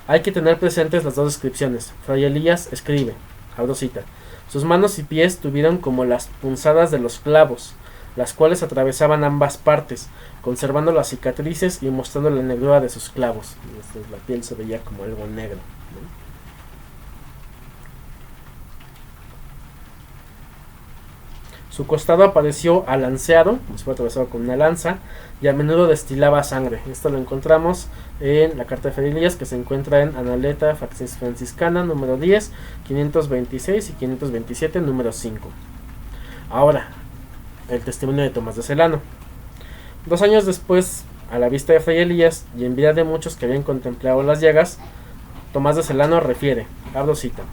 Hay que tener presentes las dos descripciones. Fray Elías escribe, abro cita, sus manos y pies tuvieron como las punzadas de los clavos, las cuales atravesaban ambas partes, conservando las cicatrices y mostrando la negrura de sus clavos. La piel se veía como algo negro, ¿no? Su costado apareció alanceado, como si fuera atravesado con una lanza, y a menudo destilaba sangre. Esto lo encontramos en la carta de Fray Elías, que se encuentra en Analeta Franciscana, número 10, 526 y 527, número 5. Ahora, el testimonio de Tomás de Celano. 2 años después, a la vista de Fray Elías, y en vida de muchos que habían contemplado las llagas, Tomás de Celano refiere, abro cita: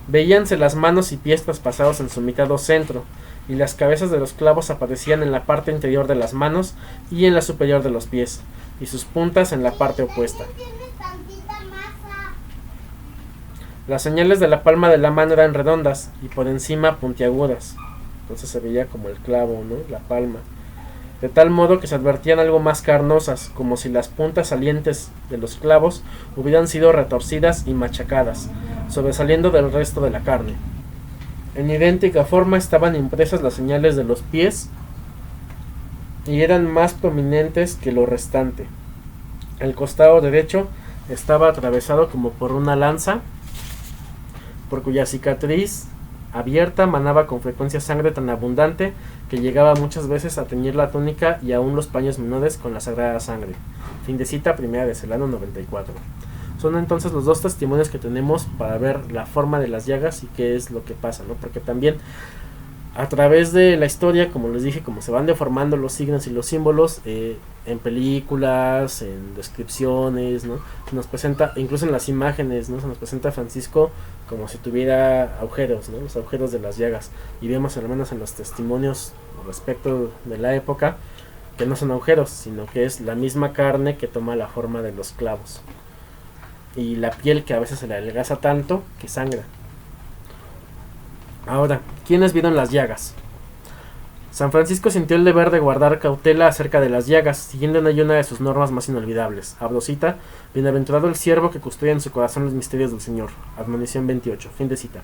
veíanse las manos y pies traspasados en su mitad o centro, y las cabezas de los clavos aparecían en la parte interior de las manos y en la superior de los pies, y sus puntas en la parte opuesta. Las señales de la palma de la mano eran redondas y por encima puntiagudas, entonces se veía como el clavo, ¿no? La palma, de tal modo que se advertían algo más carnosas, como si las puntas salientes de los clavos hubieran sido retorcidas y machacadas, sobresaliendo del resto de la carne. En idéntica forma estaban impresas las señales de los pies y eran más prominentes que lo restante. El costado derecho estaba atravesado como por una lanza, por cuya cicatriz abierta manaba con frecuencia sangre tan abundante que llegaba muchas veces a teñir la túnica y aún los paños menores con la sagrada sangre. Fin de cita, primera de Celano 94. Son entonces los dos testimonios que tenemos para ver la forma de las llagas y qué es lo que pasa, ¿no? Porque también a través de la historia, como les dije, como se van deformando los signos y los símbolos, en películas, en descripciones, ¿no? Nos presenta, incluso en las imágenes, ¿no? Se nos presenta a Francisco como si tuviera agujeros, ¿no? Los agujeros de las llagas. Y vemos al menos en los testimonios respecto de la época que no son agujeros, sino que es la misma carne que toma la forma de los clavos. Y la piel que a veces se le adelgaza tanto que sangra. Ahora, ¿quiénes vieron las llagas? San Francisco sintió el deber de guardar cautela acerca de las llagas, siguiendo en ello una de sus normas más inolvidables. Abro cita: bienaventurado el siervo que custodia en su corazón los misterios del Señor. Admonición 28. Fin de cita.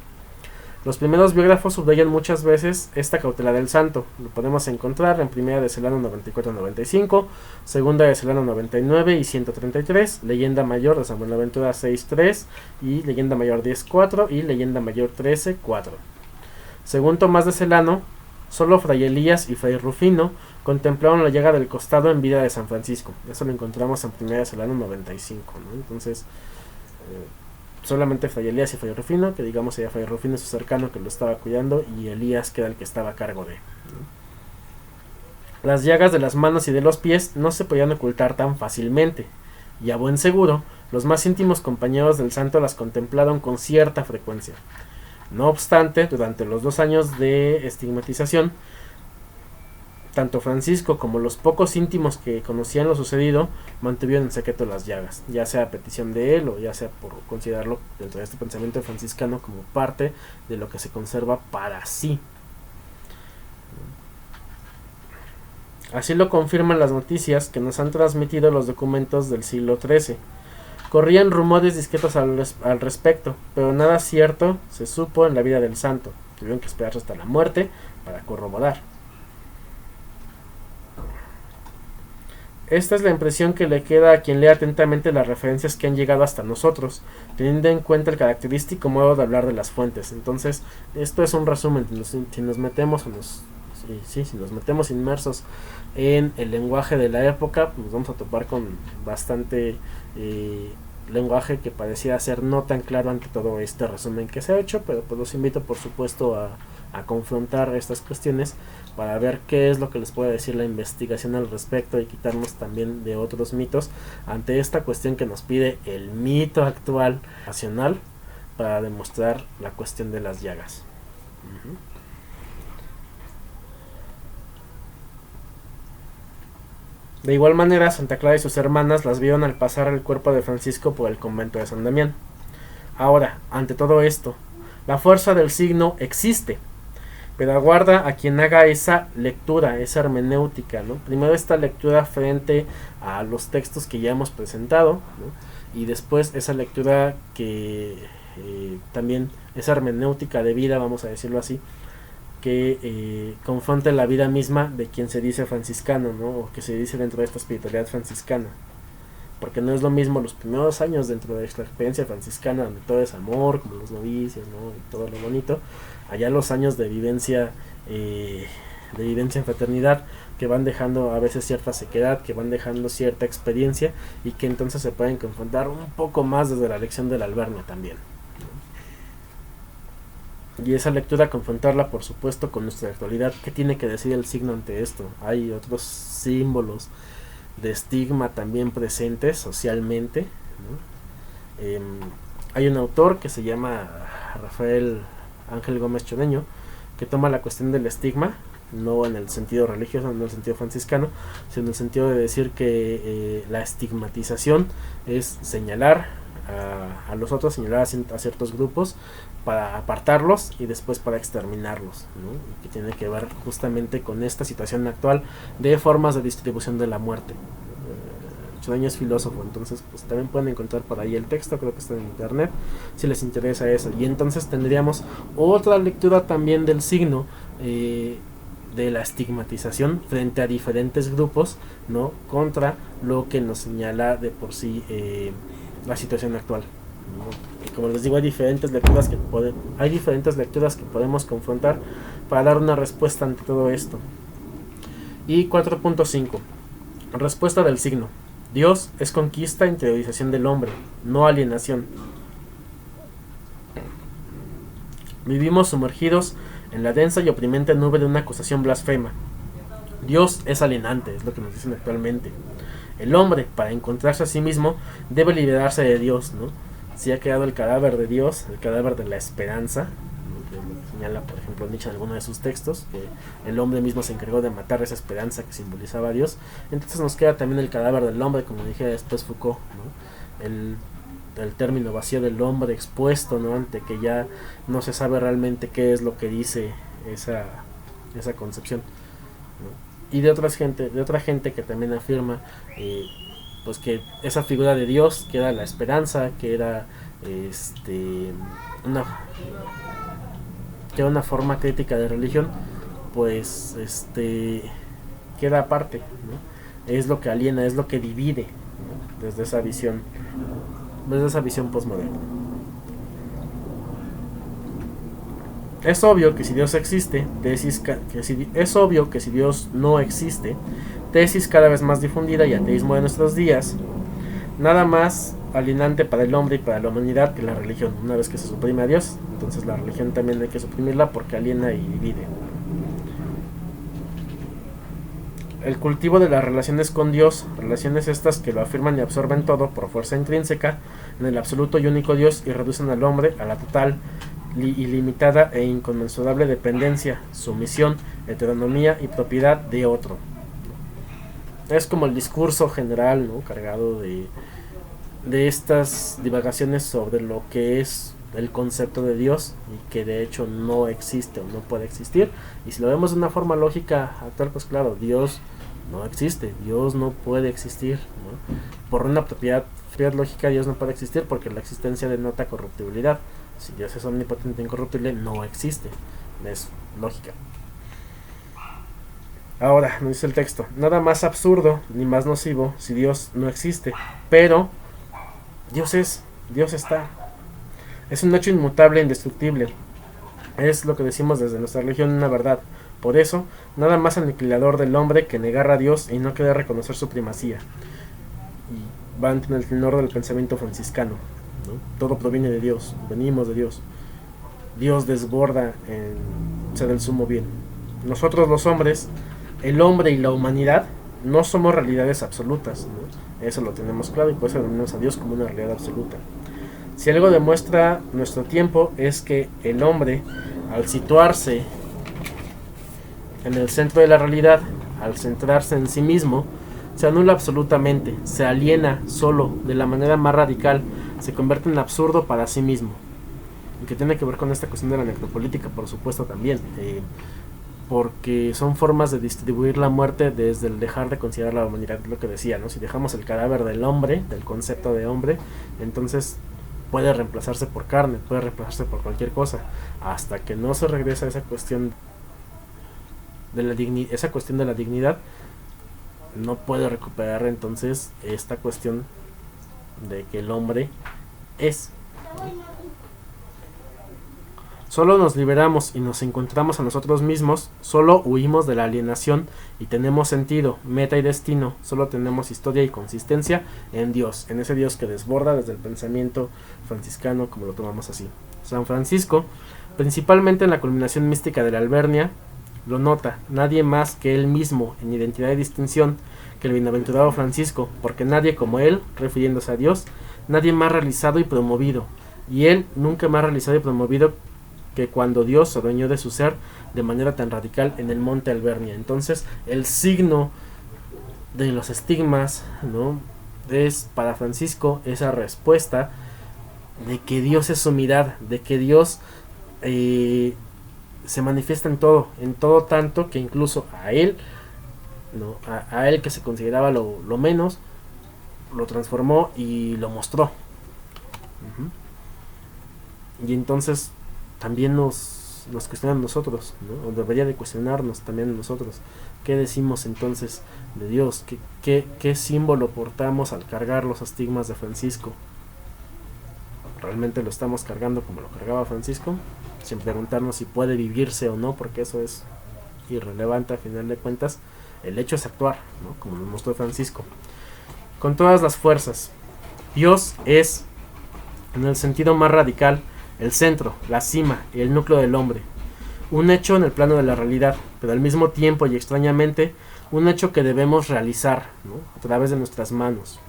Los primeros biógrafos subrayan muchas veces esta cautela del santo. Lo podemos encontrar en Primera de Celano 94-95, Segunda de Celano 99 y 133, Leyenda Mayor de San Buenaventura 6.3 y Leyenda Mayor 10.4 y Leyenda Mayor 13.4. Según Tomás de Celano, solo Fray Elías y Fray Rufino contemplaron la llaga del costado en vida de San Francisco. Eso lo encontramos en Primera de Celano 95, ¿no? Entonces, solamente Fray Elías y Fray Rufino, que digamos sería Fray Rufino su cercano que lo estaba cuidando, y Elías que era el que estaba a cargo de, ¿no? Las llagas de las manos y de los pies no se podían ocultar tan fácilmente, y a buen seguro, los más íntimos compañeros del santo las contemplaron con cierta frecuencia. No obstante, durante los 2 años de estigmatización, tanto Francisco como los pocos íntimos que conocían lo sucedido mantuvieron en secreto las llagas, ya sea a petición de él o ya sea por considerarlo dentro de este pensamiento franciscano como parte de lo que se conserva para sí. Así lo confirman las noticias que nos han transmitido los documentos del siglo XIII. Corrían rumores discretos al respecto, pero nada cierto se supo en la vida del santo. Tuvieron que esperar hasta la muerte para corroborar. Esta es la impresión que le queda a quien lea atentamente las referencias que han llegado hasta nosotros, teniendo en cuenta el característico modo de hablar de las fuentes. Entonces, esto es un resumen. Si nos metemos inmersos en el lenguaje de la época, nos vamos a topar con bastante lenguaje que parecía ser no tan claro ante todo este resumen que se ha hecho, pero pues los invito por supuesto a confrontar estas cuestiones para ver qué es lo que les puede decir la investigación al respecto y quitarnos también de otros mitos ante esta cuestión que nos pide el mito actual nacional para demostrar la cuestión de las llagas. De igual manera, Santa Clara y sus hermanas las vieron al pasar el cuerpo de Francisco por el convento de San Damián. Ahora, ante todo esto, la fuerza del signo existe, pero aguarda a quien haga esa lectura, esa hermenéutica, ¿no? Primero esta lectura frente a los textos que ya hemos presentado, ¿no? Y después esa lectura que también esa hermenéutica de vida, vamos a decirlo así, que confronte la vida misma de quien se dice franciscano, ¿no? O que se dice dentro de esta espiritualidad franciscana. Porque no es lo mismo los primeros años dentro de esta experiencia franciscana, donde todo es amor, como los novicios, ¿no? Y todo lo bonito. Allá los años de vivencia en fraternidad, que van dejando a veces cierta sequedad, que van dejando cierta experiencia, y que entonces se pueden confrontar un poco más desde la lección de la Albernia también. Y esa lectura confrontarla, por supuesto, con nuestra actualidad. ¿Qué tiene que decir el signo ante esto? Hay otros símbolos de estigma también presentes socialmente, ¿no? Hay un autor que se llama Rafael Ángel Gómez Chodeño, que toma la cuestión del estigma, no en el sentido religioso, no en el sentido franciscano, sino en el sentido de decir que la estigmatización es señalar a los otros, señalar a ciertos grupos para apartarlos y después para exterminarlos, ¿no? Y que tiene que ver justamente con esta situación actual de formas de distribución de la muerte. Chodeño es filósofo, entonces pues también pueden encontrar por ahí el texto, creo que está en internet, si les interesa eso. Y entonces tendríamos otra lectura también del signo, de la estigmatización frente a diferentes grupos, ¿no? Contra lo que nos señala de por sí la situación actual, ¿no? Y como les digo, hay diferentes lecturas que podemos confrontar para dar una respuesta ante todo esto. Y 4.5, respuesta del signo. Dios es conquista e interiorización del hombre, no alienación. Vivimos sumergidos en la densa y oprimente nube de una acusación blasfema. Dios es alienante, es lo que nos dicen actualmente. El hombre, para encontrarse a sí mismo, debe liberarse de Dios, ¿no? Si ha quedado el cadáver de Dios, el cadáver de la esperanza, ¿no? Que es lo que señala, por ejemplo, Nietzsche en alguno de sus textos, que el hombre mismo se encargó de matar esa esperanza que simbolizaba a Dios. Entonces nos queda también el cadáver del hombre, como dije después Foucault, ¿no? El término vacío del hombre expuesto, ¿no? Ante que ya no se sabe realmente qué es lo que dice esa concepción, ¿no? Y de otra gente que también afirma pues que esa figura de Dios, que era la esperanza, que era una forma crítica de religión, pues queda aparte, ¿no? Es lo que aliena, es lo que divide, ¿no? Desde esa visión postmoderna. Es obvio que si Dios existe, es obvio que si Dios no existe, tesis cada vez más difundida y ateísmo de nuestros días, nada más alienante para el hombre y para la humanidad que la religión. Una vez que se suprime a Dios, entonces la religión también hay que suprimirla porque aliena y divide. El cultivo de las relaciones con Dios, relaciones estas que lo afirman y absorben todo por fuerza intrínseca en el absoluto y único Dios y reducen al hombre a la total, ilimitada e inconmensurable dependencia, sumisión, heteronomía y propiedad de otro. Es como el discurso general, ¿no? Cargado de estas divagaciones sobre lo que es el concepto de Dios y que de hecho no existe o no puede existir. Y si lo vemos de una forma lógica actual, pues claro, Dios no existe, Dios no puede existir, ¿no? Por una propiedad lógica, Dios no puede existir porque la existencia denota corruptibilidad. Si Dios es omnipotente e incorruptible, no existe, es lógica. Ahora, nos dice el texto, nada más absurdo ni más nocivo si Dios no existe, pero Dios está. Es un hecho inmutable e indestructible. Es lo que decimos desde nuestra religión, una verdad. Por eso, nada más aniquilador del hombre que negar a Dios y no querer reconocer su primacía. Y va en el tenor del pensamiento franciscano, ¿no? Todo proviene de Dios, venimos de Dios. Dios desborda en ser el sumo bien. Nosotros los hombres, el hombre y la humanidad, no somos realidades absolutas, ¿no? Eso lo tenemos claro y por eso venimos a Dios como una realidad absoluta. Si algo demuestra nuestro tiempo es que el hombre, al situarse en el centro de la realidad, al centrarse en sí mismo, se anula absolutamente, se aliena solo, de la manera más radical, se convierte en absurdo para sí mismo. Y que tiene que ver con esta cuestión de la necropolítica, por supuesto, también. Porque son formas de distribuir la muerte desde el dejar de considerar la humanidad, lo que decía, ¿no? Si dejamos el cadáver del hombre, del concepto de hombre, entonces puede reemplazarse por carne, puede reemplazarse por cualquier cosa, hasta que no se regresa a esa cuestión esa cuestión de la dignidad, no puede recuperar entonces esta cuestión de que el hombre es. Solo nos liberamos y nos encontramos a nosotros mismos, solo huimos de la alienación y tenemos sentido, meta y destino, solo tenemos historia y consistencia en Dios, en ese Dios que desborda desde el pensamiento franciscano, como lo tomamos así. San Francisco, principalmente en la culminación mística de la Albernia, lo nota, nadie más que él mismo, en identidad y distinción, que el bienaventurado Francisco, porque nadie como él, refiriéndose a Dios, nadie más realizado y promovido, y él nunca más realizado y promovido que cuando Dios se adueñó de su ser de manera tan radical en el monte Albernia. Entonces el signo de los estigmas, ¿no?, es para Francisco esa respuesta de que Dios es su mirada, de que Dios se manifiesta en todo tanto que incluso a él, ¿no?, a él que se consideraba lo menos, lo transformó y lo mostró. Y entonces también nos cuestionan nosotros, ¿no? O debería de cuestionarnos también nosotros. ¿Qué decimos entonces de Dios? ¿Qué símbolo portamos al cargar los estigmas de Francisco? ¿Realmente lo estamos cargando como lo cargaba Francisco? Sin preguntarnos si puede vivirse o no, porque eso es irrelevante a final de cuentas. El hecho es actuar, ¿no?, como nos mostró Francisco. Con todas las fuerzas. Dios es, en el sentido más radical, el centro, la cima y el núcleo del hombre. Un hecho en el plano de la realidad, pero al mismo tiempo y extrañamente, un hecho que debemos realizar, ¿no?, a través de nuestras manos,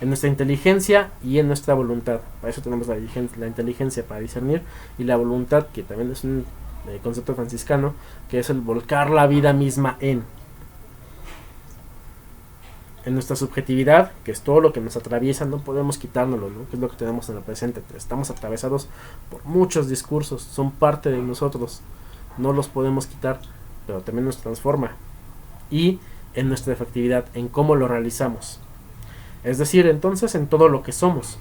en nuestra inteligencia y en nuestra voluntad. Para eso tenemos la inteligencia para discernir, y la voluntad, que también es un concepto franciscano, que es el volcar la vida misma en nuestra subjetividad, que es todo lo que nos atraviesa, no podemos quitárnoslo, ¿no?, que es lo que tenemos en el presente. Estamos atravesados por muchos discursos, son parte de nosotros, no los podemos quitar, pero también nos transforma. Y en nuestra efectividad, en cómo lo realizamos, es decir, entonces en todo lo que somos.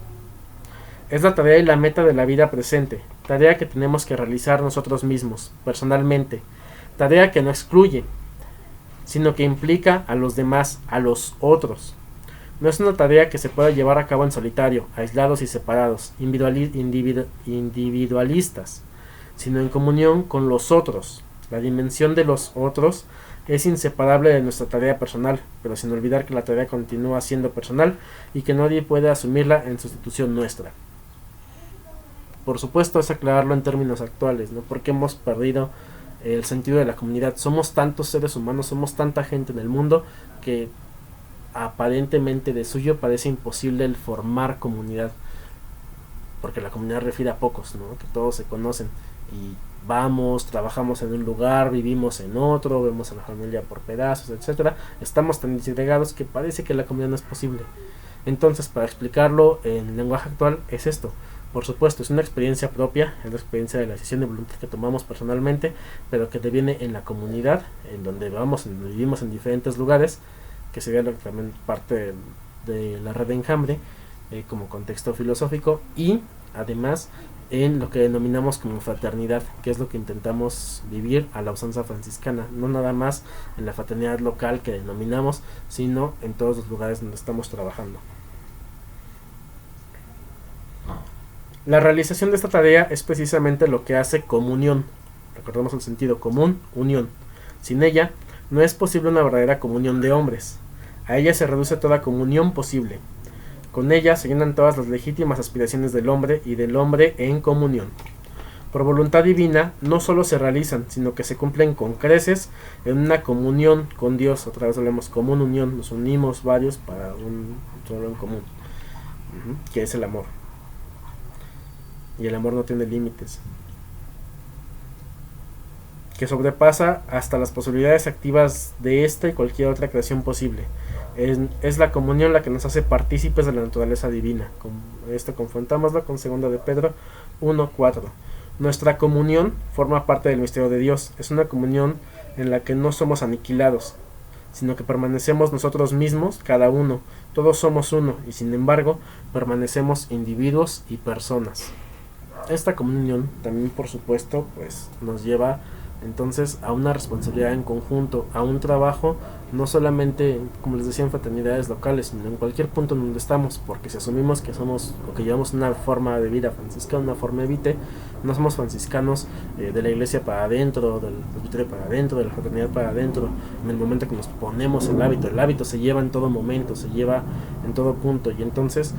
Es la tarea y la meta de la vida presente, tarea que tenemos que realizar nosotros mismos, personalmente, tarea que no excluye, sino que implica a los demás, a los otros. No es una tarea que se pueda llevar a cabo en solitario, aislados y separados, individualistas, sino en comunión con los otros. La dimensión de los otros es inseparable de nuestra tarea personal, pero sin olvidar que la tarea continúa siendo personal y que nadie puede asumirla en sustitución nuestra. Por supuesto, es aclararlo en términos actuales, ¿no?, porque hemos perdido el sentido de la comunidad. Somos tantos seres humanos, somos tanta gente en el mundo que aparentemente de suyo parece imposible el formar comunidad, porque la comunidad refiere a pocos, ¿no?, que todos se conocen y vamos, trabajamos en un lugar, vivimos en otro, vemos a la familia por pedazos, etcétera. Estamos tan disgregados que parece que la comunidad no es posible. Entonces, para explicarlo en lenguaje actual, es esto. Por supuesto, es una experiencia propia, es la experiencia de la decisión de voluntad que tomamos personalmente, pero que deviene en la comunidad, en donde vamos, en donde vivimos en diferentes lugares, que sería también parte de la red de Enjambre, como contexto filosófico, y además en lo que denominamos como fraternidad, que es lo que intentamos vivir a la usanza franciscana, no nada más en la fraternidad local que denominamos, sino en todos los lugares donde estamos trabajando. La realización de esta tarea es precisamente lo que hace comunión. Recordemos el sentido común, unión. Sin ella, no es posible una verdadera comunión de hombres. A ella se reduce toda comunión posible. Con ella se llenan todas las legítimas aspiraciones del hombre y del hombre en comunión. Por voluntad divina, no solo se realizan, sino que se cumplen con creces en una comunión con Dios. Otra vez hablamos común unión, nos unimos varios para un solo en común, que es el amor. Y el amor no tiene límites, que sobrepasa hasta las posibilidades activas de esta y cualquier otra creación posible. Es la comunión la que nos hace partícipes de la naturaleza divina. Con esto confrontámoslo con 2 de Pedro 1:4. Nuestra comunión forma parte del misterio de Dios. Es una comunión en la que no somos aniquilados, sino que permanecemos nosotros mismos, cada uno. Todos somos uno, y sin embargo, permanecemos individuos y personas. Esta comunión también, por supuesto, pues nos lleva entonces a una responsabilidad en conjunto, a un trabajo, no solamente, como les decía, en fraternidades locales, sino en cualquier punto en donde estamos, porque si asumimos que somos o que llevamos una forma de vida franciscana, una forma de vite, no somos franciscanos de la iglesia para adentro, del presbiterio para adentro, de la fraternidad para adentro, en el momento que nos ponemos el hábito se lleva en todo momento, se lleva en todo punto, y entonces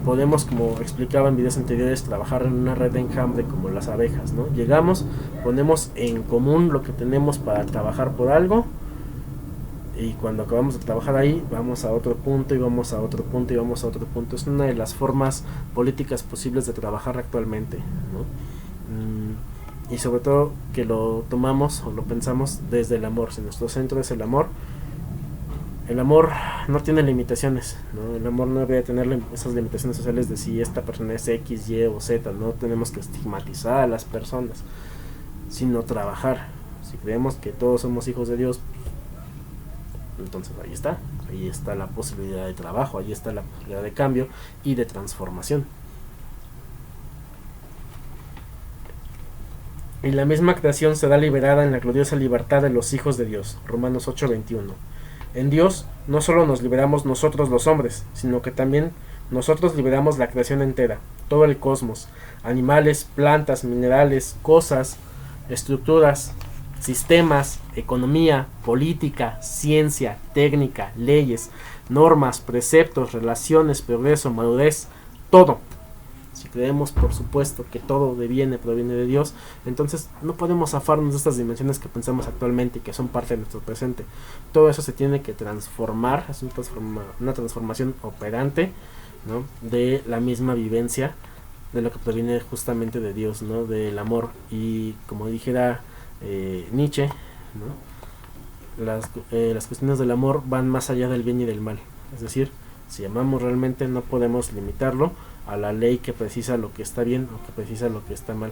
podemos, como explicaba en videos anteriores, trabajar en una red de enjambre como las abejas, ¿no? Llegamos, ponemos en común lo que tenemos para trabajar por algo, y cuando acabamos de trabajar ahí, vamos a otro punto y vamos a otro punto y vamos a otro punto. Es una de las formas políticas posibles de trabajar actualmente, ¿no? Y sobre todo que lo tomamos o lo pensamos desde el amor. Si nuestro centro es el amor no tiene limitaciones, ¿no? El amor no debe tener esas limitaciones sociales de si esta persona es X, Y o Z. No tenemos que estigmatizar a las personas, sino trabajar. Si creemos que todos somos hijos de Dios, entonces ahí está la posibilidad de trabajo, ahí está la posibilidad de cambio y de transformación. Y la misma creación será liberada en la gloriosa libertad de los hijos de Dios. Romanos 8:21. En Dios no solo nos liberamos nosotros los hombres, sino que también nosotros liberamos la creación entera, todo el cosmos, animales, plantas, minerales, cosas, estructuras, sistemas, economía, política, ciencia, técnica, leyes, normas, preceptos, relaciones, progreso, madurez, todo. Si creemos, por supuesto, que todo proviene de Dios, entonces no podemos zafarnos de estas dimensiones que pensamos actualmente y que son parte de nuestro presente. Todo eso se tiene que transformar, es una transformación operante, ¿no?, de la misma vivencia de lo que proviene justamente de Dios, ¿no?, del amor. Y como dijera Nietzsche, ¿no?, las cuestiones del amor van más allá del bien y del mal. Es decir, si amamos realmente, no podemos limitarlo a la ley que precisa lo que está bien o que precisa lo que está mal.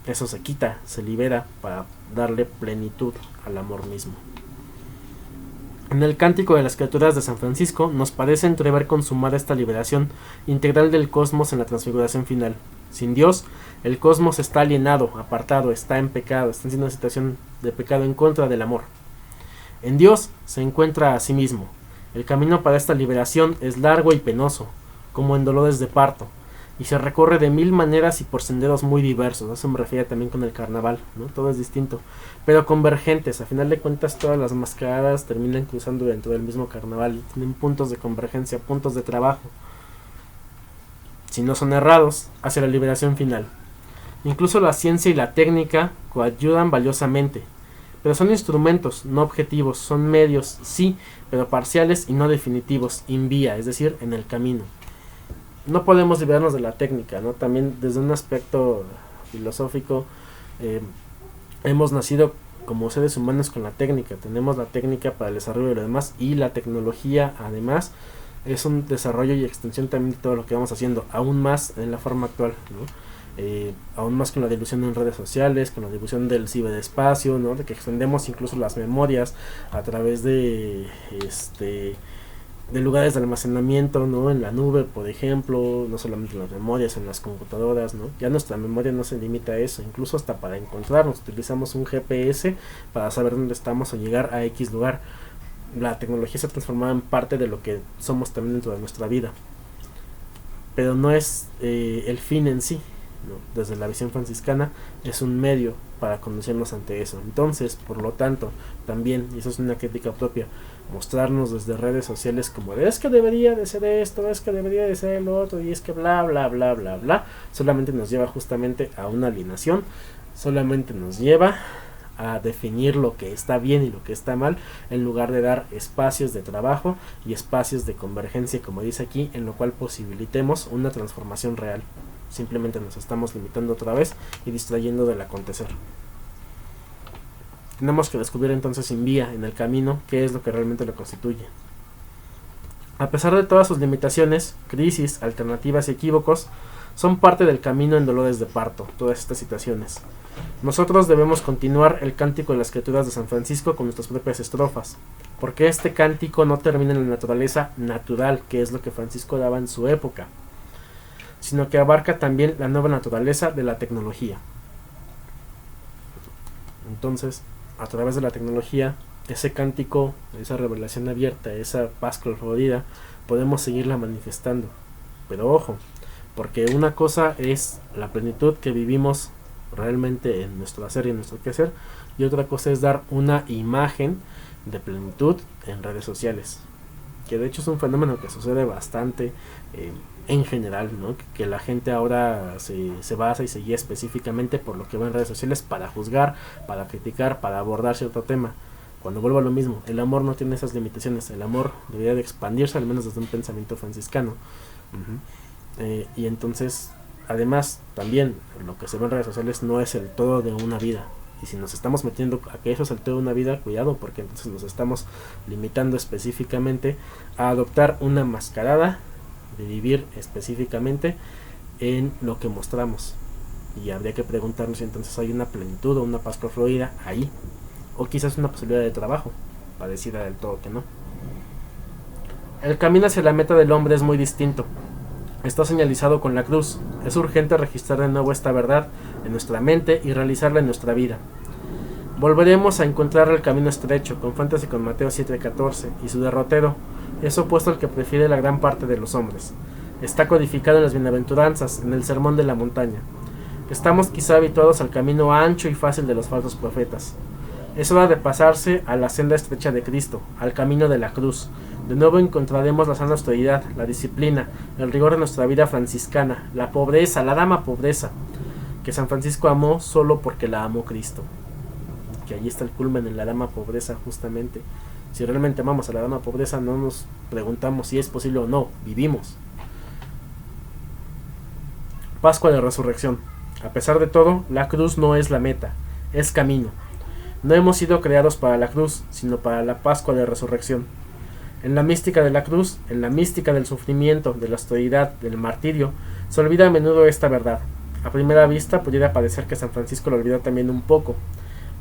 Eso se quita, se libera para darle plenitud al amor mismo. En el Cántico de las Criaturas de San Francisco nos parece entrever consumada esta liberación integral del cosmos en la transfiguración final. Sin Dios, el cosmos está alienado, apartado, está en pecado, está en una situación de pecado en contra del amor. En Dios se encuentra a sí mismo. El camino para esta liberación es largo y penoso, como en dolores de parto, y se recorre de mil maneras y por senderos muy diversos. Eso me refiero también con el carnaval, ¿no? Todo es distinto, pero convergentes. A final de cuentas, todas las mascaradas terminan cruzando dentro del mismo carnaval y tienen puntos de convergencia, puntos de trabajo, si no son errados, hacia la liberación final. Incluso la ciencia y la técnica coayudan valiosamente, pero son instrumentos, no objetivos. Son medios, sí, pero parciales y no definitivos, in vía, es decir, en el camino. No podemos liberarnos de la técnica, ¿no? También desde un aspecto filosófico, hemos nacido como seres humanos con la técnica. Tenemos la técnica para el desarrollo de lo demás, y la tecnología además es un desarrollo y extensión también de todo lo que vamos haciendo, aún más en la forma actual, ¿no? Aún más con la difusión en redes sociales, con la difusión del ciberespacio, ¿no?, de que extendemos incluso las memorias a través de lugares de almacenamiento, ¿no?, en la nube, por ejemplo, no solamente en las memorias, en las computadoras, ¿no? Ya nuestra memoria no se limita a eso, incluso hasta para encontrarnos utilizamos un GPS para saber dónde estamos o llegar a X lugar. La tecnología se ha transformado en parte de lo que somos también dentro de nuestra vida, pero no es el fin en sí, ¿no? Desde la visión franciscana es un medio para conducirnos ante eso. Entonces, por lo tanto, también, y eso es una crítica propia, mostrarnos desde redes sociales como de, es que debería de ser esto, es que debería de ser lo otro, y es que bla bla bla bla bla, solamente nos lleva justamente a una alienación, solamente nos lleva a definir lo que está bien y lo que está mal, en lugar de dar espacios de trabajo y espacios de convergencia, como dice aquí, en lo cual posibilitemos una transformación real. Simplemente nos estamos limitando otra vez y distrayendo del acontecer. Tenemos que descubrir entonces sin vía, en el camino, qué es lo que realmente lo constituye. A pesar de todas sus limitaciones, crisis, alternativas y equívocos, son parte del camino en dolores de parto, todas estas situaciones. Nosotros debemos continuar el Cántico de las Criaturas de San Francisco con nuestras propias estrofas, porque este cántico no termina en la naturaleza natural, que es lo que Francisco daba en su época, sino que abarca también la nueva naturaleza de la tecnología. Entonces, a través de la tecnología, ese cántico, esa revelación abierta, esa Pascua florida, podemos seguirla manifestando. Pero ojo, porque una cosa es la plenitud que vivimos realmente en nuestro hacer y en nuestro quehacer, y otra cosa es dar una imagen de plenitud en redes sociales, que de hecho es un fenómeno que sucede bastante en general, ¿no? Que la gente ahora se basa y se guía específicamente por lo que ve en redes sociales para juzgar, para criticar, para abordar cierto tema. Cuando vuelvo a lo mismo, el amor no tiene esas limitaciones, el amor debería de expandirse al menos desde un pensamiento franciscano. Y entonces, además, también lo que se ve en redes sociales no es el todo de una vida. Y si nos estamos metiendo a que eso es el todo de una vida, cuidado, porque entonces nos estamos limitando específicamente a adoptar una mascarada de vivir específicamente en lo que mostramos. Y habría que preguntarnos si entonces hay una plenitud o una Pascua florida ahí, o quizás una posibilidad de trabajo, parecida del todo que no. El camino hacia la meta del hombre es muy distinto. Está señalizado con la cruz. Es urgente registrar de nuevo esta verdad en nuestra mente y realizarla en nuestra vida. Volveremos a encontrar el camino estrecho, con fuentes y con Mateo 7:14, y su derrotero es opuesto al que prefiere la gran parte de los hombres. Está codificado en las bienaventuranzas, en el sermón de la montaña. Estamos quizá habituados al camino ancho y fácil de los falsos profetas. Es hora de pasarse a la senda estrecha de Cristo, al camino de la cruz. De nuevo encontraremos la sana austeridad, la disciplina, el rigor de nuestra vida franciscana, la pobreza, la dama pobreza, que San Francisco amó solo porque la amó Cristo. Que allí está el culmen en la dama pobreza, justamente. Si realmente amamos a la dama pobreza, no nos preguntamos si es posible o no, vivimos. Pascua de Resurrección. A pesar de todo, la cruz no es la meta, es camino. No hemos sido creados para la cruz, sino para la Pascua de Resurrección. En la mística de la cruz, en la mística del sufrimiento, de la austeridad, del martirio, se olvida a menudo esta verdad. A primera vista pudiera parecer que San Francisco lo olvidó también un poco.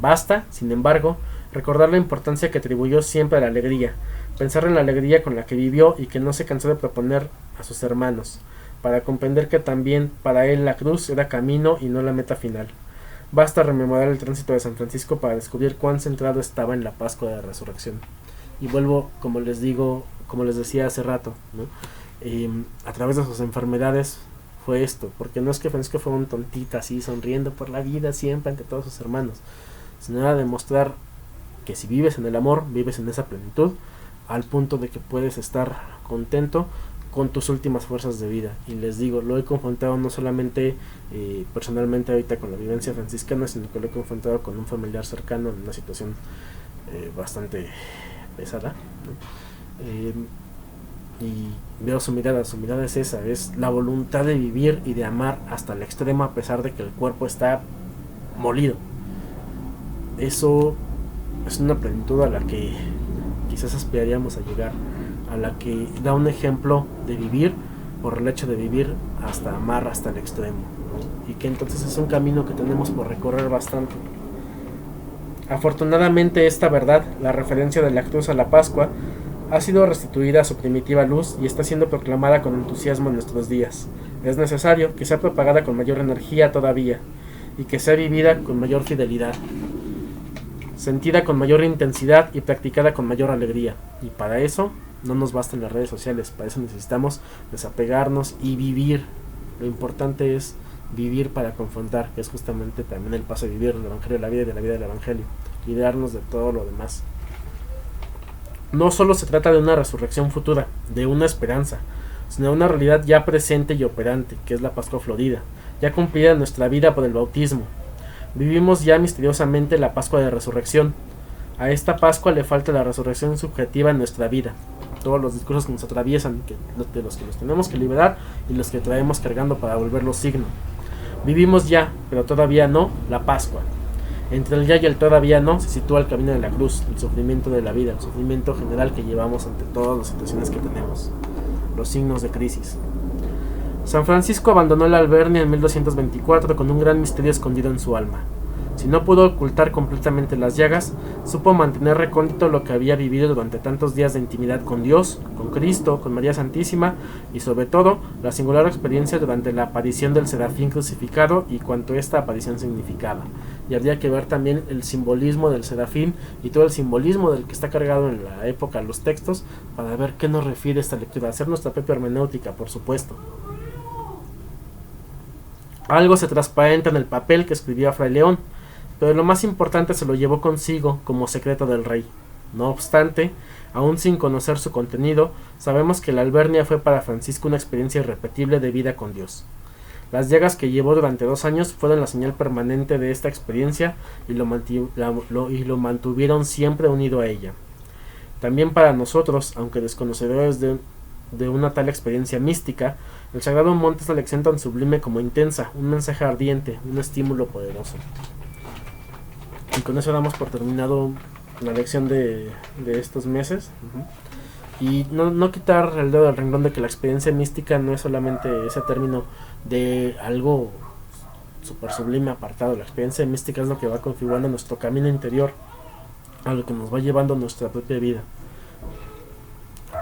Basta, sin embargo, recordar la importancia que atribuyó siempre a la alegría, pensar en la alegría con la que vivió y que no se cansó de proponer a sus hermanos, para comprender que también para él la cruz era camino y no la meta final. Basta rememorar el tránsito de San Francisco para descubrir cuán centrado estaba en la Pascua de Resurrección. Y vuelvo, como les decía hace rato, ¿no? A través de sus enfermedades fue esto, porque no es que Francisco fue un tontito así sonriendo por la vida siempre ante todos sus hermanos, sino era demostrar que si vives en el amor, vives en esa plenitud, al punto de que puedes estar contento con tus últimas fuerzas de vida. Y les digo, lo he confrontado no solamente personalmente ahorita con la vivencia franciscana, sino que lo he confrontado con un familiar cercano en una situación bastante pesada, ¿no? Y veo su mirada es esa, es la voluntad de vivir y de amar hasta el extremo a pesar de que el cuerpo está molido. Eso es una plenitud a la que quizás aspiraríamos a llegar, a la que da un ejemplo de vivir por el hecho de vivir hasta amar hasta el extremo, ¿no? Y que entonces es un camino que tenemos por recorrer bastante. Afortunadamente esta verdad, la referencia de la cruz a la Pascua, ha sido restituida a su primitiva luz y está siendo proclamada con entusiasmo en nuestros días. Es necesario que sea propagada con mayor energía todavía y que sea vivida con mayor fidelidad, sentida con mayor intensidad y practicada con mayor alegría. Y para eso no nos bastan las redes sociales, para eso necesitamos desapegarnos y vivir. Lo importante es vivir para confrontar, que es justamente también el paso de vivir el Evangelio de la vida y de la vida del Evangelio, liberarnos de todo lo demás. No solo se trata de una resurrección futura, de una esperanza, sino de una realidad ya presente y operante, que es la Pascua florida, ya cumplida en nuestra vida por el bautismo. Vivimos ya misteriosamente la Pascua de Resurrección. A esta Pascua le falta la resurrección subjetiva en nuestra vida. Todos los discursos que nos atraviesan, de los que nos tenemos que liberar y los que traemos cargando para volverlos signo. Vivimos ya, pero todavía no, la Pascua. Entre el ya y el todavía no se sitúa el camino de la cruz, el sufrimiento de la vida, el sufrimiento general que llevamos ante todas las situaciones que tenemos, los signos de crisis. San Francisco abandonó la Albernia en 1224 con un gran misterio escondido en su alma. Si no pudo ocultar completamente las llagas, supo mantener recóndito lo que había vivido durante tantos días de intimidad con Dios, con Cristo, con María Santísima y sobre todo la singular experiencia durante la aparición del serafín crucificado y cuanto esta aparición significaba. y habría que ver también el simbolismo del serafín y todo el simbolismo del que está cargado en la época los textos para ver qué nos refiere esta lectura, hacer nuestra propia hermenéutica, por supuesto. Algo se transparenta en el papel que escribió Fray León, pero lo más importante se lo llevó consigo como secreto del rey. No obstante, aún sin conocer su contenido, sabemos que la Albernia fue para Francisco una experiencia irrepetible de vida con Dios. Las llagas que llevó durante 2 años fueron la señal permanente de esta experiencia y lo mantuvieron siempre unido a ella. También para nosotros, aunque desconocedores de una tal experiencia mística, el Sagrado Monte es una lección tan sublime como intensa, un mensaje ardiente, un estímulo poderoso. Y con eso damos por terminado la lección de estos meses. Y no quitar el dedo del renglón de que la experiencia mística no es solamente ese término de algo super sublime apartado. La experiencia mística es lo que va configurando nuestro camino interior, a lo que nos va llevando nuestra propia vida.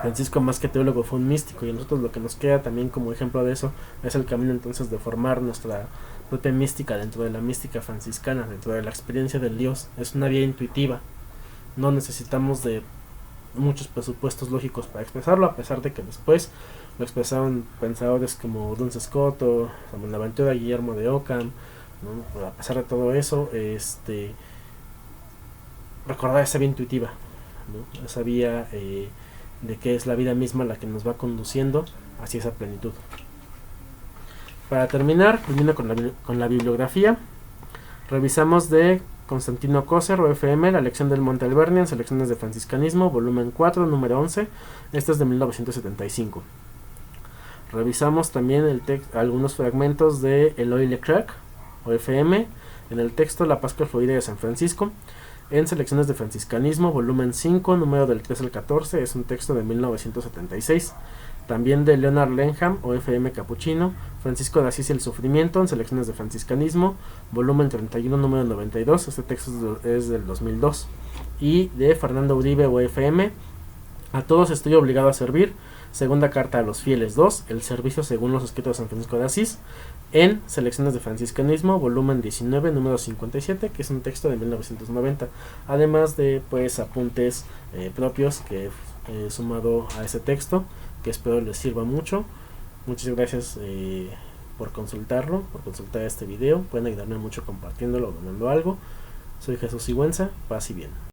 Francisco, más que teólogo, fue un místico, y a nosotros lo que nos queda también como ejemplo de eso es el camino entonces de formar nuestra propia mística dentro de la mística franciscana, dentro de la experiencia del Dios. Es una vía intuitiva, no necesitamos de muchos presupuestos lógicos para expresarlo, a pesar de que después lo expresaron pensadores como Duns Scott o Samuel Aventura, Guillermo de Ockham, ¿no? A pesar de todo eso, recordar esa vía intuitiva, ¿no? Esa vía de que es la vida misma la que nos va conduciendo hacia esa plenitud. Para terminar, termino con la bibliografía. Revisamos de Constantino Coser, OFM, La lección del Monte Albernia en Selecciones de Franciscanismo, volumen 4, número 11. Este es de 1975. Revisamos también algunos fragmentos de Eloy Leclerc, OFM, en el texto La Pascua Florida de San Francisco, en Selecciones de Franciscanismo, volumen 5, número del 3 al 14, es un texto de 1976. También de Leonard Lenham, OFM Capuchino, Francisco de Asís y el Sufrimiento, en Selecciones de Franciscanismo, volumen 31, número 92, este texto es del 2002. Y de Fernando Uribe, OFM, A todos estoy obligado a servir, segunda carta a los fieles 2, el servicio según los escritos de San Francisco de Asís, en Selecciones de Franciscanismo, volumen 19, número 57, que es un texto de 1990, además de pues apuntes propios que he sumado a ese texto, que espero les sirva mucho. Muchas gracias por consultarlo, por consultar este video. Pueden ayudarme mucho compartiéndolo o donando algo. Soy Jesús Sigüenza, paz y bien.